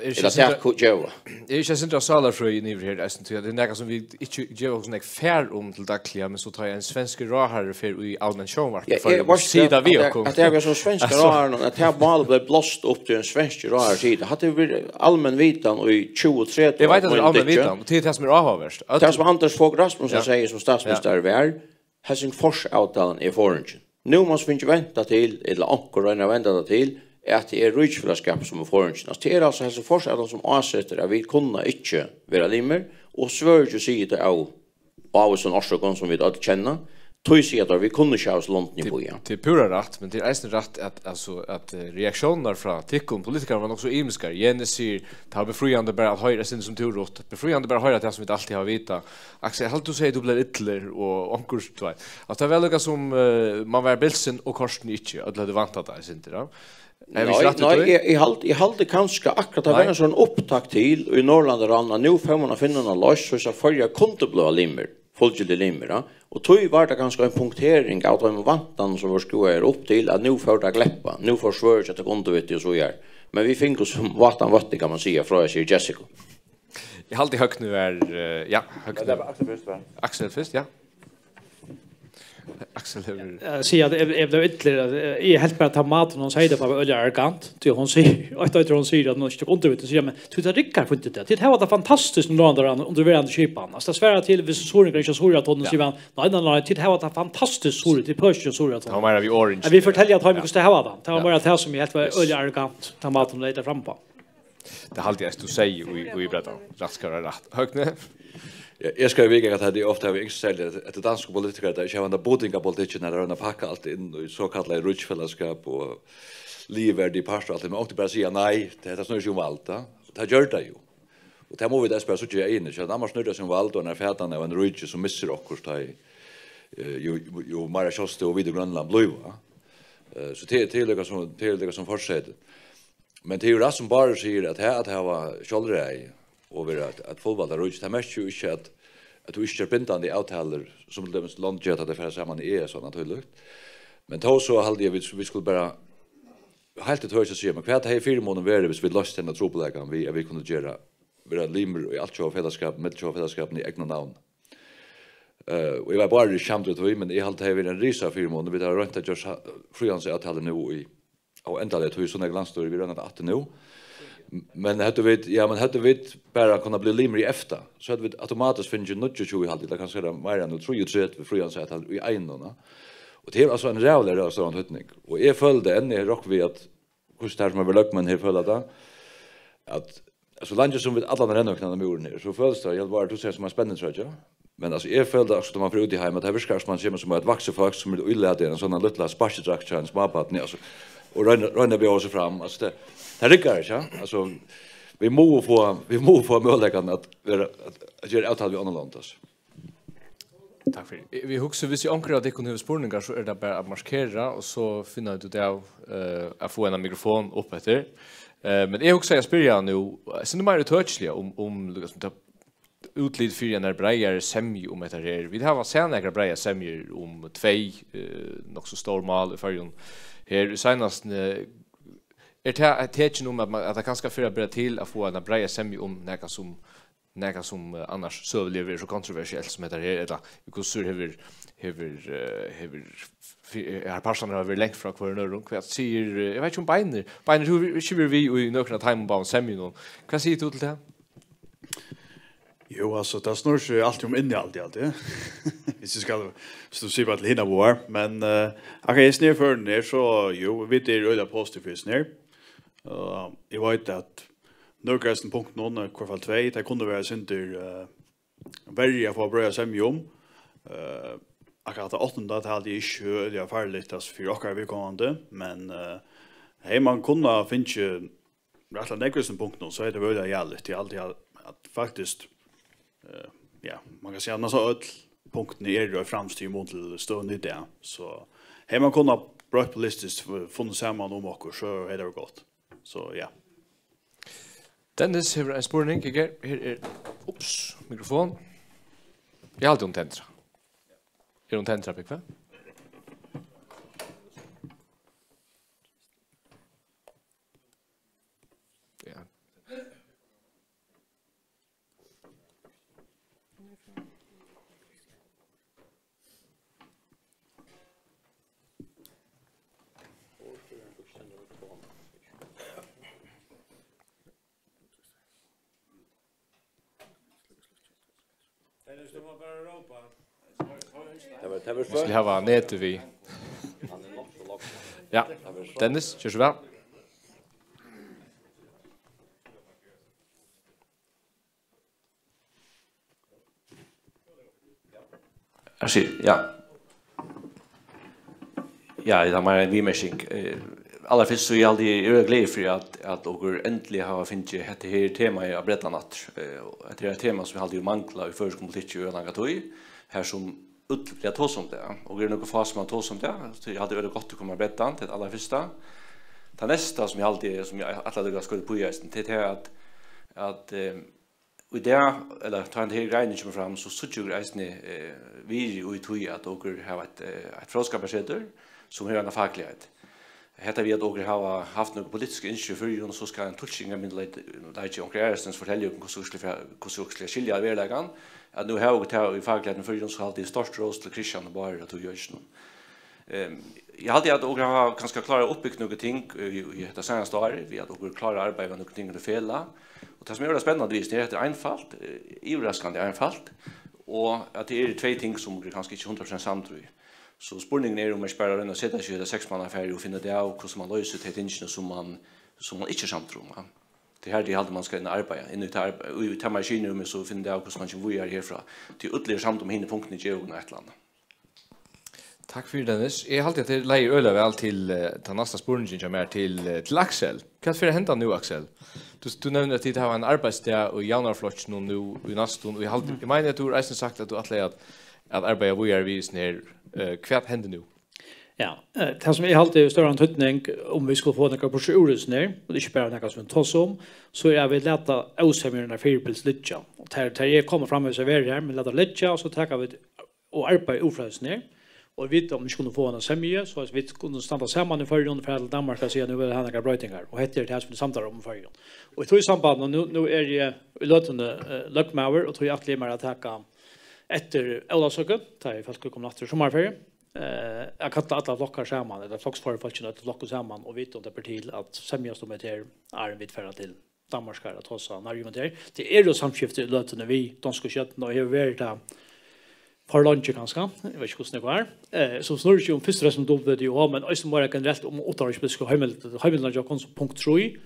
eller täcka göra är inte så salar för i nivel här är det något som vi inte gör oss något fair om till dagliga men så tar jag en svensk råherre för i allmän showmark för att sida vi och att det är så svenska råherre att det mal blev blåst upp till en svensk råherre sida hade vi allmän vitan i 23 jag vet att det är allmän vitan till det som är avhörst det som Anders Fogh Rasmussen säger som statsminister var Helsingfors avtalen är foreign nu måste vi inte vänta till eller ankor och vänta till at det rujtfellesskap som foran. Det alltså hälso forskare som avsätter att vi kunna inte vara limmer och svär ju sig det av sån orsakon som vi att känna. Tog sig att vi kunde köra oss långt nivå. Det är pura rätt, men det är nästan rätt att reaktioner från tikkum politiker var också imskar. Jenny säger ta befriande bara att höra sin som turrot. Befriande bara höra det som vi alltid har vita. Axel halt du säger du blir ytterligare och onkurs två. Att det är väl något som man var bilsen och korsen inte att det vantat det inte då. Jag hade kanske akkurat att vara en sån upptakt till i Norrland och Ranna nu får man finna en lös så förra kontoblå limmer. Folkjelde limmer, og tog var det ganske en punktering av de vantan som var skoer upp till att nu får det gläppa, nu får svörj att det konto vet och så gör. Men vi fick oss vatan vatten kan man säga från jag säger Jessica. Jag hade högt nu ja, högt. Det var Axel först va? Axel först, ja. Axel säger att det blev ytterligare är helt bara ta maten och säger det på öl arrogant till hon säger att hon säger att något inte vet så men du tar rickar för inte det. Det här var det fantastiskt när andra underverande skipan. Alltså svära till vis såren kanske såra att hon säger nej det här var det fantastiskt såra till pörs såra att hon. Ja, men vi orange. Vi fortäljer att han måste det här var det. Det var bara det här som är helt öl arrogant ta maten lite fram på. Det halt jag du säger och i berätta. Rätt ska vara rätt. Högt nu. Jag ska ju att det ofta har excellerat att danska politiker där jag var bodinga politiker när de packa allt in i så kallade rutschfällskap och livvärdig pastor allt men också bara säga nej det är snurr ju valta. Det gör det ju. Och det måste vi dessbär så jag in så annars snurr det som valt och när fätan av en rutsch som missar och så ju mera choste och vid Grönland blåa. Så det som fortsätter. Men det är ju det som bara säger att det var skållrej över att fotboll rutsch det mest ju inte att du inte är bindande avtaler som det landgöt att det för samman är så naturligt. Men då så hade jag vi skulle bara helt ett hörs att säga men kvart här 4 månader var det vi löste den tropelägen vi kunde göra våra limmer i allt så fällskap med så fällskapen i egna namn. Och jag var bara i skämt ut men jag hade här en resa 4 månader vi har runt att göra frihandelsavtal nu i och ända det hur såna glansstory vi runt att nu. Men hade vi bara kunna bli limmer i efter så hade vi automatiskt finna något 20 halvt det kan säga mer än 3 för frihandelsavtal i einorna. Och det är alltså en rävlig restauranthyttning. Och jag följde än i rock vid att hur det här som har varit men här följde det att alltså landet som vid alla rennöknarna muren här så följs det jag bara du ser som en spännande tror jag. Men alltså jag följde också då man får ut i hem att det viskar som man ser som ett vuxet folk som är illade en sån lilla sparkdraktchans småpat ner alltså och rönna vi också fram alltså det rycker ja alltså vi må få möjligheten att göra avtal med andra länder. Tack för det. Vi huxar vis i ankrar att det kunde ha spårningar så är det bara att markera och så finna ut det av att få en mikrofon upp efter. Men jag huxar jag spyr nu sen mer touchliga om liksom ta utlid för när brejer semj om det här. Vi har sett några brejer semj om 2 nog så stor mal i förjon. Här senast är det inte om att det kanske för att börja till att få en brejer semj om något som annars så lever så kontroversiellt som heter här eller hur så har personer har väl längt från kvar nu kvart säger jag vet inte om beiner hur skriver vi i några timebound seminar vad säger du till det? Jo, alltså det snurrar sig alltid om innehåll alltid. Hvis vi skal så se vad hinna var, men okej, snär för ner så jo, vi det är positivt snär. Jag vet att nörkasten punkt någon kvartal 2, det kunde vara center välja för bra semjom. Akkurat 8:e hade ju det farligt alltså för och vi kommande, men hej man kunde finna rätt nörkasten punkt någon så är det väl jävligt det alltid att faktiskt ja, man kan säga att så öll punkten är det framstyr mot stående det. Så hej man kunde bra politiskt funnit samman om och så är det gott. Så ja. Dennis har en spårning, här är mikrofon. Jag har alltid tentra. Är hon tentra, Pikva? Ja. Vi ska ha nätet vi. Ja, Dennis, kör så väl. Ja. Ja, det är en vimässing. Alla först så jag alltid glad för att och äntligen har finns det här tema i Bretta natt. Det är ett tema som vi alltid manglar i förskolepolitik och langa toy. Här som utliga tås om det. Och det är något fas man tås om det. Så jag hade väldigt gott att komma Bretta till alla första. Det nästa som jag alltid som jag alla skulle på just det är att och där eller tar en hel grej som fram så ju reisne vi och toy att och har ett frågskapacenter som har en facklighet. Hetta vi att och har haft några politiska initiativ så ska en touching av midlight och Kristens fortälja om hur skulle skilja verkligen att nu har vi i fackligheten för oss alltid störst rost till Christian och bara att göra det. Jag hade att och har ganska klara uppbyggt några ting i det senaste året vi att och klara arbeta med några ting det fela och det som är spännande visst det är enfalt överraskande enfalt och att det är två ting som är ganska inte 100% samtro. Så spurningen är om man sparar den och sätter sig i det 6 månader färg och finner det av hur man löser det tingene som man inte samtro. Det här det hade man ska arbeta in i ta maskiner så finner det av hur man kan vara härifrån till ytterligare samt om hinner punkten i ögonen ett land. Tack för Dennis. Jag har alltid att det lägger öle väl till nästa spurningen som är till Axel. Vad ska hända nu Axel? Du nämnde att det har en arbetsdag och januarflotch nu i nästan och jag menar att du har sagt att du att arbeta vidare vis ner kvart händer nu. Ja, det som är alltid större antydning om vi skulle få några broschyrer ner och det är inte bara några som vi tar om så är vi lätta avsämmerna fyrpils litja. Och där kommer fram och serverar här men lätta litja och så tar vi och arbeta ofrös ner. Och vi om vi skulle få en semje så att vi kunde stanna samman i förrjun för att Danmark ska se nu vill ha några brötningar och heter det här som det samtalar om förrjun. Och jag tror i samband nu är det lötande Luckmauer och tror jag att mer att ta efter Olavsöken där folk kommer efter sommarferie. Jag kan ta alla flockar samman eller flocksförfolkena att flocka samman och vet om det är till att semjas de är en vidfärra till Danmark ska att ta sig argumentera. Det är ju samskifte lötande vi danska kött och jag vet att för lunch ganska. Jag vet inte hur det är. Så snurrar ju om första som då det ju men också bara generellt om återhållspolitiska hemlandet som punkt 3.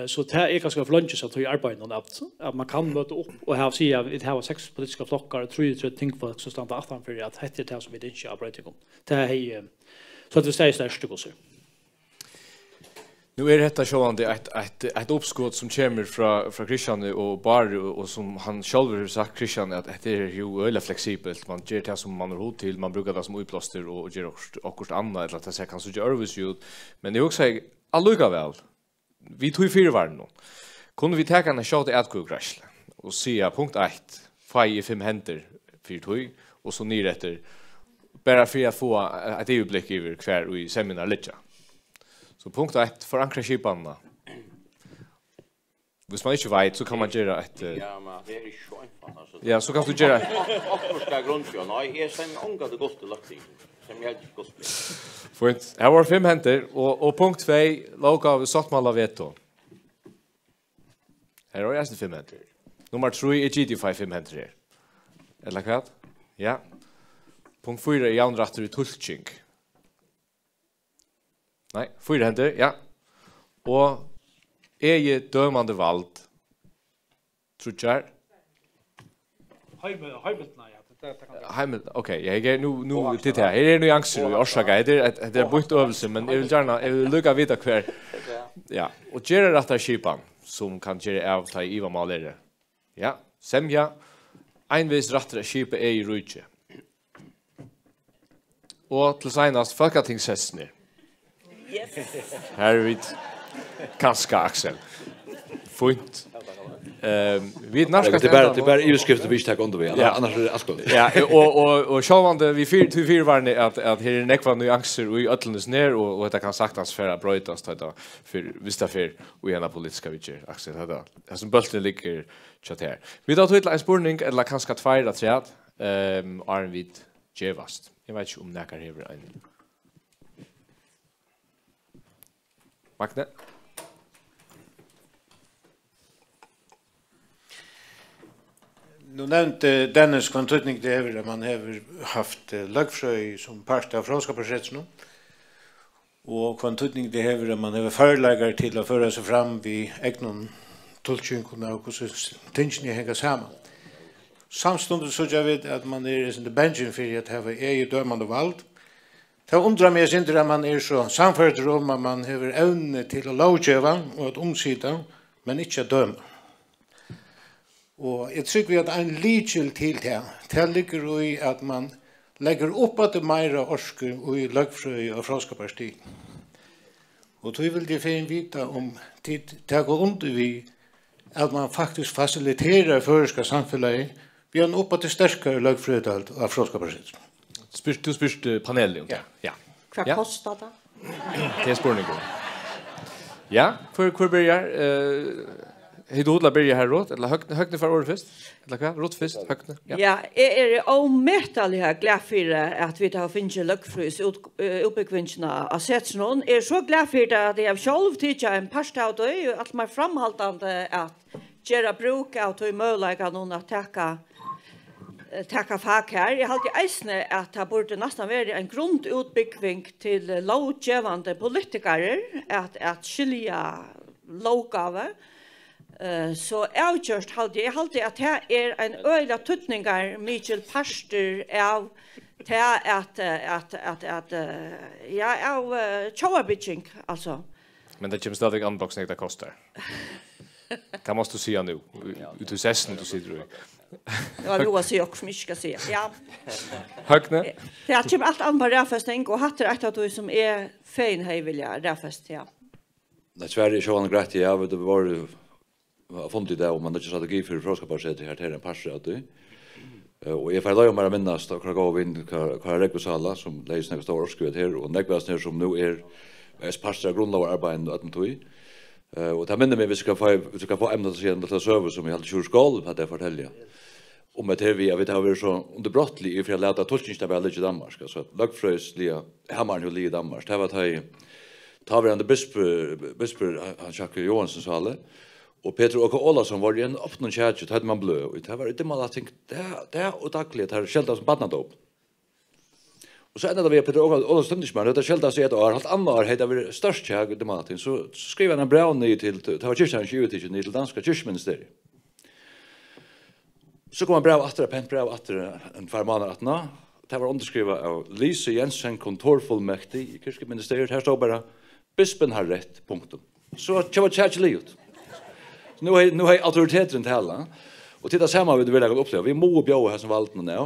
Så det är ganska för lunch så att jag arbetar att man kan möta upp och ha sig att det har 6 politiska flockar och 3 ting för så stanna aftan för att det är det som vi inte arbetar om. Det är så att vi säger störst också. Nu är detta sjående ett uppskott som kommer från Christian och Bar och som han själv har sagt Christian att det är ju öle flexibelt man gör det som man har hod till man brukar det som utplåster och gör också annat eller att det kan så göras ut men det är också alluga väl vi tog 4 värden nu kunde vi ta en shot at Google och se punkt 1 5 händer 4 och så ner efter bara för att få ett överblick över kvar och i seminar lite. Så punkt 1 förankra skipanna. Hvis man inte vet så kan man göra ett Ja, men det är ju så enkelt. Ja, så kan du göra. Första grundfjärd. Nej, är sen ångar det gott lagt in. Som jag inte gott. Fint. Här var 5 händer och punkt 2 låg av Sottmala veto. Här har jag 5 händer. Nummer 3 är GT5 5 händer. Eller vad? Ja. Punkt 4 är jaunratter i tulching. Nej, 4 händer, ja. Och är dömande vald. Trutjar. Heimel, okej, jag är nu det här. Är det nyanser i orsaka? Det är bunt övelse, men jag vill lucka vidare kvar. Ja, och göra rätta skipan som kan göra av ta i vad man lär. Ja, semja. Einvis rätta skipa är i rutje. Och till senast folketingssessner. Yes. Här är vi kanske Axel. Fint. Vi narskar det är bara utskrifter vi ska under vi annars är det askol. Ja, och självande vi 4 var att här är nekva nyanser och i öllnes ner och det kan sagtans för att brötas detta för visst för och ena politiska vicher Axel hade. Det som bulten ligger chat här. Vi då till en spurning eller kanske 2 eller 3 är vi gevast. Jag vet inte om näkar här en. Magne. Nu nevnte Dennis kontrytning det över att man har haft lagfröj som part av frånskaparsätsen och kontrytning det över att man har förelägare till att föra sig fram vid egnon tullkynkorna och hur tingene hänger samman. Samstundet så jag vet att man är i benchen för att ha eget dömande vald. Det undrar mig inte att man är så samförd om att man har evne till att lovgöra och att omsida, men inte att döma. Og jeg tror vi at en lidkjel til det ligger i at man legger opp at det meira orsker og i løgfrøy og fråskaparstig. Og tog vil de fin vita om tid det går under vi at man faktisk fasiliterer føreska samfunnet vi har opp at det sterkere løgfrøydalt av fråskaparstig. Du spyrst panelet, ja. Hva kostar det? Det er spørningen. Ja, hvor börjar Hej då, börja här råt eller högne för året först. Eller vad? Råt först, högne. Ja, är omättligt glad för att vi har finnit luckfrys uppbyggvingarna av Setsnon. Är så glad för att jag själv tycker en pastor då är att man framhållande att göra bruk av till möjligheten att tacka fack här. Jag hade eisne att det borde nästan vara en grundutbyggning till lovgivande politiker att skilja lovgave. Så avgjørst halde jeg at det er en øyla tuttningar Michael Pastor av av tjauabitching, altså. Men det kommer stadig anboksning det kostar. Det måste du säga nu. Ut ur sessen du sitter i. Ja, det var så jag som inte ska säga. Ja. Högne? Det kommer allt an på räffestning och hattar ett av de som är fein hej vill jag räffest, ja. Det är Sverige så han grätt jag vet det var funnit det om man inte strategi för fråskaparset här till en pass att det. Och jag får lära mig minnas att jag går in Karekosala som läs nästa år skrivet här och näkvast som nu är pastor grundlagarbeid att man och ta minne mig vi ska få ämnet att se en service som vi hade kör skål att det fortälja. Om att vi vet har så under brottlig i för att lära tolkningstabell i Danmark så att lagfrösliga hammar i Danmark. Det var ta vi under bisper han Jacques Johansson sa alle. Och Peter och Ola som var en öppna kärche hade man blö och det var inte man att tänka det och dagligt har skällt som badnadop. Och så ända vi Peter och Ola stundisman det skällt sig ett år allt annat hade vi störst jag det Martin så skrev han en brev ner till det var kyrkan till danska kyrkministeriet. Så kom en brev efter pent brev efter en par månader attna. Det var underskrivet av Lise Jensen kontorfullmäktig i kyrkministeriet. Här står bara bispen har rätt punktum. Så det var kärchligt. Nu har auktoriteten tala och titta samma vi vill lägga upp det. Vi må bjöa här som valten nu.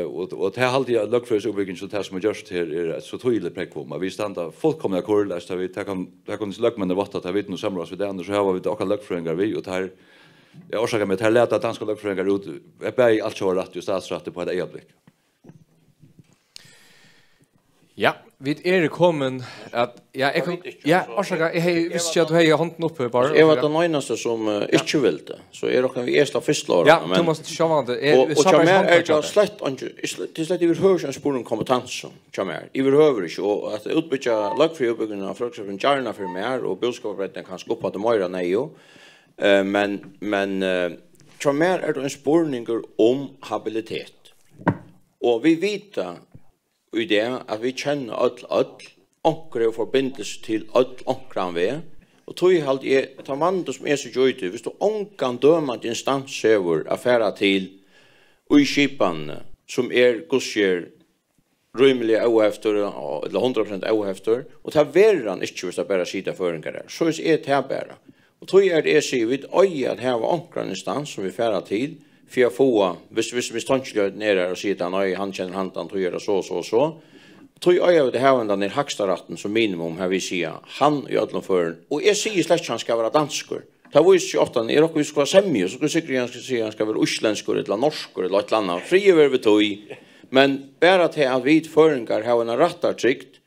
Och det har alltid luckfrös uppbygging så det som görs här är så tydligt prekvom. Vi stannar fullkomna korrelast där vi kan luckmen det vatten att vi nu samlas vi där så har vi också luckfröingar vi och här jag orsakar med att här läta danska luckfröingar ut. Jag bär allt så rätt just statsrätt på ett ögonblick. Ja, vi kommen att orsaka jag visste att du har handen uppe bara. Jag var den enaste som inte ville det. Så är det vi är första året. Ja, du måste köra det. Och jag är det slett över hur en spår kompetens som mer. I behöver inte och att utbygga lagfri uppbyggnaden av folk från Jarna för mer och boskapsrätten kan skapa det mer nej men som mer är det en spårningar om habilitet. Och vi vet i det att vi känner all ankre och förbindelse till all ankran vi och tror jag halt är ta man som är så joyte visst du ankan dömande instans över affära till skipan som är gosjer rymliga oefter eller 100% oefter och ta verran inte just att bara sitta föringar där så är det här bara och tror jag det är så vid oj att här var ankran instans som vi färra till för att få vi stannar ner och sitta nej han känner han tror göra så tror jag det här ända ner högsta rätten som minimum här vi ser han i ödlon för och är sig släkt han ska vara danskor det var ju 28 är också vi ska semje så skulle jag säga han ska vara isländskor eller norskor eller ett annat fri över tog men bara till att vi föringar har en rättartrykt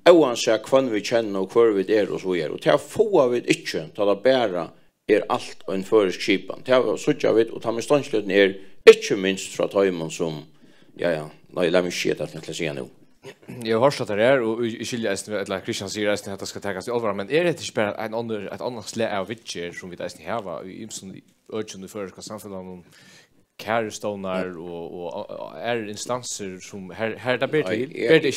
oansett kvann vi känner och kvar vi är och så är och till att få vi inte ta det bara är allt en förskipan. Det har så jag vet och ta med ståndslöden är inte minst från tajmon som nej låt mig se det att säga nu. Jag har hört det där och i skilja eller Christian säger att det ska tas i allvar men är det inte bara ett annat slä av witcher som vi där har i som urgent för ska samfällan kärstonar och är instanser som här där ber till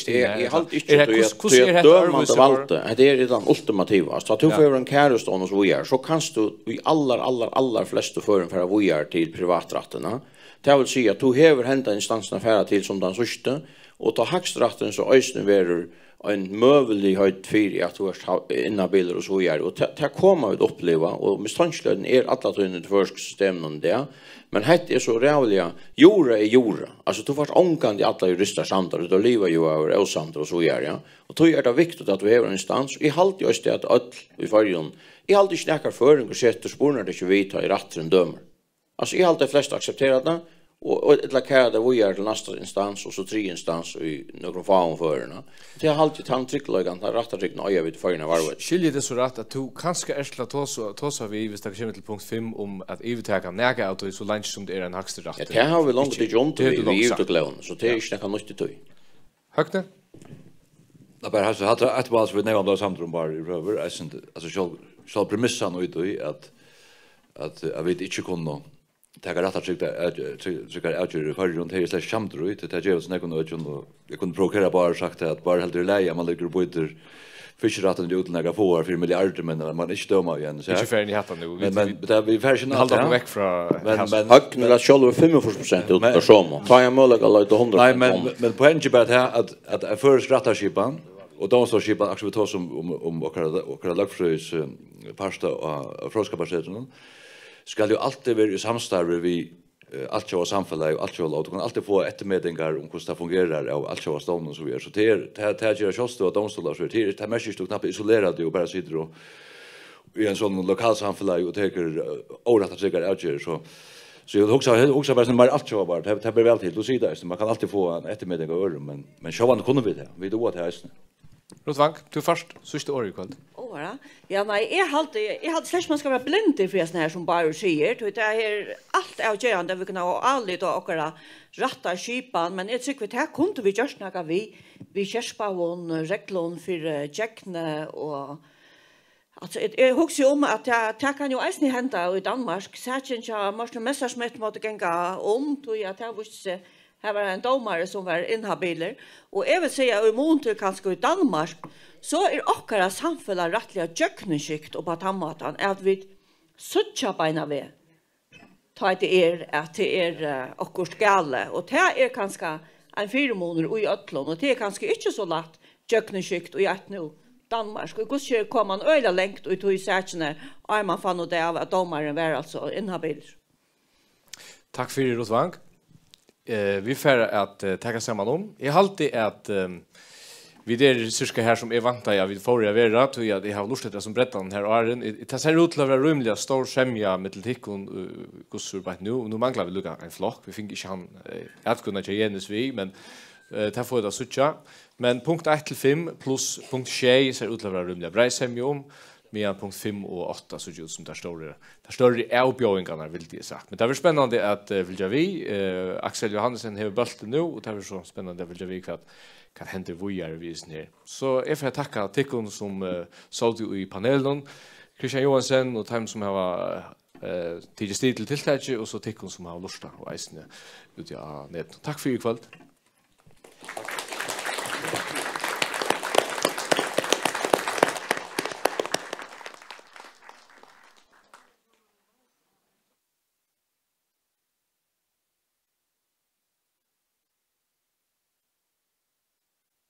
Jag har inte det dömande valde. Det är redan ultimativa. Så att du får en kärstone så vi är så kan du i allar flesta fören för att vi är till privaträtterna. Det vill säga att du häver hända instanserna färra till som den sista och ta högstratten så ösnen verer en möjlig höjd för att du är innabiler och så vidare. Och det kommer vi att uppleva och misstanslöden alla tydligen i försystemen om det. Men det är så rävliga, jorda är jorda. Alltså du får ångkant i alla jurister samtidigt, du lever ju över åsamtidigt och så vidare. Ja. Och då är det viktigt att vi har en instans. Jag har alltid just det att öll i färgen, jag har alltid snackar för och sätter spårna det inte vi tar i rätten dömer. Alltså jag har alltid flest accepterat det. Och ett lakade vi är till nästa instans och så 3 instans i några fall förarna. Det har alltid tantrycklägan att rätta ryckna och jag vet förarna varvet. Skiljer det så rätt att du kanske är till att ta vi visst att kommer till punkt 5 om att övertäcka näga auto så långt som det är en högsta rätt. Det har vi långt till John till vi ut och glöm så det är inte kan måste ta. Högte. Det bara har så hade att vad vi nämnde då samtidigt bara i röver alltså så premissan ut i att jag vet inte kunna ta rätt att tycka att jag har runt här slash samtrut det ger oss någon och jag kunde provokera bara sagt att bara helt läge man lägger på ytter fiskeratten ut några få för miljarder men man inte döma igen så inte för ni hatar nu men det vi fashion hålla väck från men högt att själva 5% ut på som ta jag möjliga lite 100. Nej men poängen bara att för strategipan och då så skipan aktivt tar som om och lagfrös pasta och froskapacitet skal ju alltid vara i samstarve vi allt och samhället och allt och du kan alltid få eftermedlingar om hur det fungerar och allt och stånd och så vidare så det gör just då domstolar så det är mest ju knappt isolerade och bara sitter och i en sån lokal samhälle och tar orätta säkert avgör så jag också bara som bara allt och bara det blir väl till då sida så man kan alltid få en eftermedling av öron men så vad kunde vi då att hästen Rotvank, du först, sista år i kväll. Ja, nej, jag hade slags man ska vara blind för såna här som bara säger. Det är allt avgörande vi kan ha allt och rätta skipan, men jag tycker att här kunde vi just snacka vi kärspa hon reglon för Jackne och alltså jag husker om att det kan ju även hända i Danmark. Särskilt jag måste Messerschmitt måste gänga om då jag tar visst här var en domare som var inhabiler och jag vill säga i mån till kanske i Danmark så är åkara samfälla rättliga jökningsskikt och på tammatan att vi suttja beina ved ta det är att det är akkurat gale och det är kanske en 4 månader i ötlån och det är kanske inte så lätt jökningsskikt och ett nu Danmark och hur kommer man öjla längt och i särskene och man fann det av att domaren var alltså inhabiler. Tack för det Rotvank. Vi får att tacka samman om. Jag har alltid att vi där cirka här som är vanta jag vid förra veckan tror jag det har lust att som berättar här och det ser ut att vara rumliga stor semja med teknikon gossur på nu manglar vi lucka en flock vi fick inte han att kunna genes vi men ta för det sucha men punkt 1 till 5 plus punkt 6 ser ut att vara rumliga bräsemja om med punkt 5 och 8 så just som där står det avbjörningarna vill det sagt men det är spännande att vill jag vi Axel Johansen har bulten nu och det är så spännande vill jag vi kan hända vojar vis ner så jag får tacka Tikkon som såg i panelen Christian Johansen och Tim som har tidigt till tilltag och så Tikkon som har lusta och isne ut ja net tack för ikväll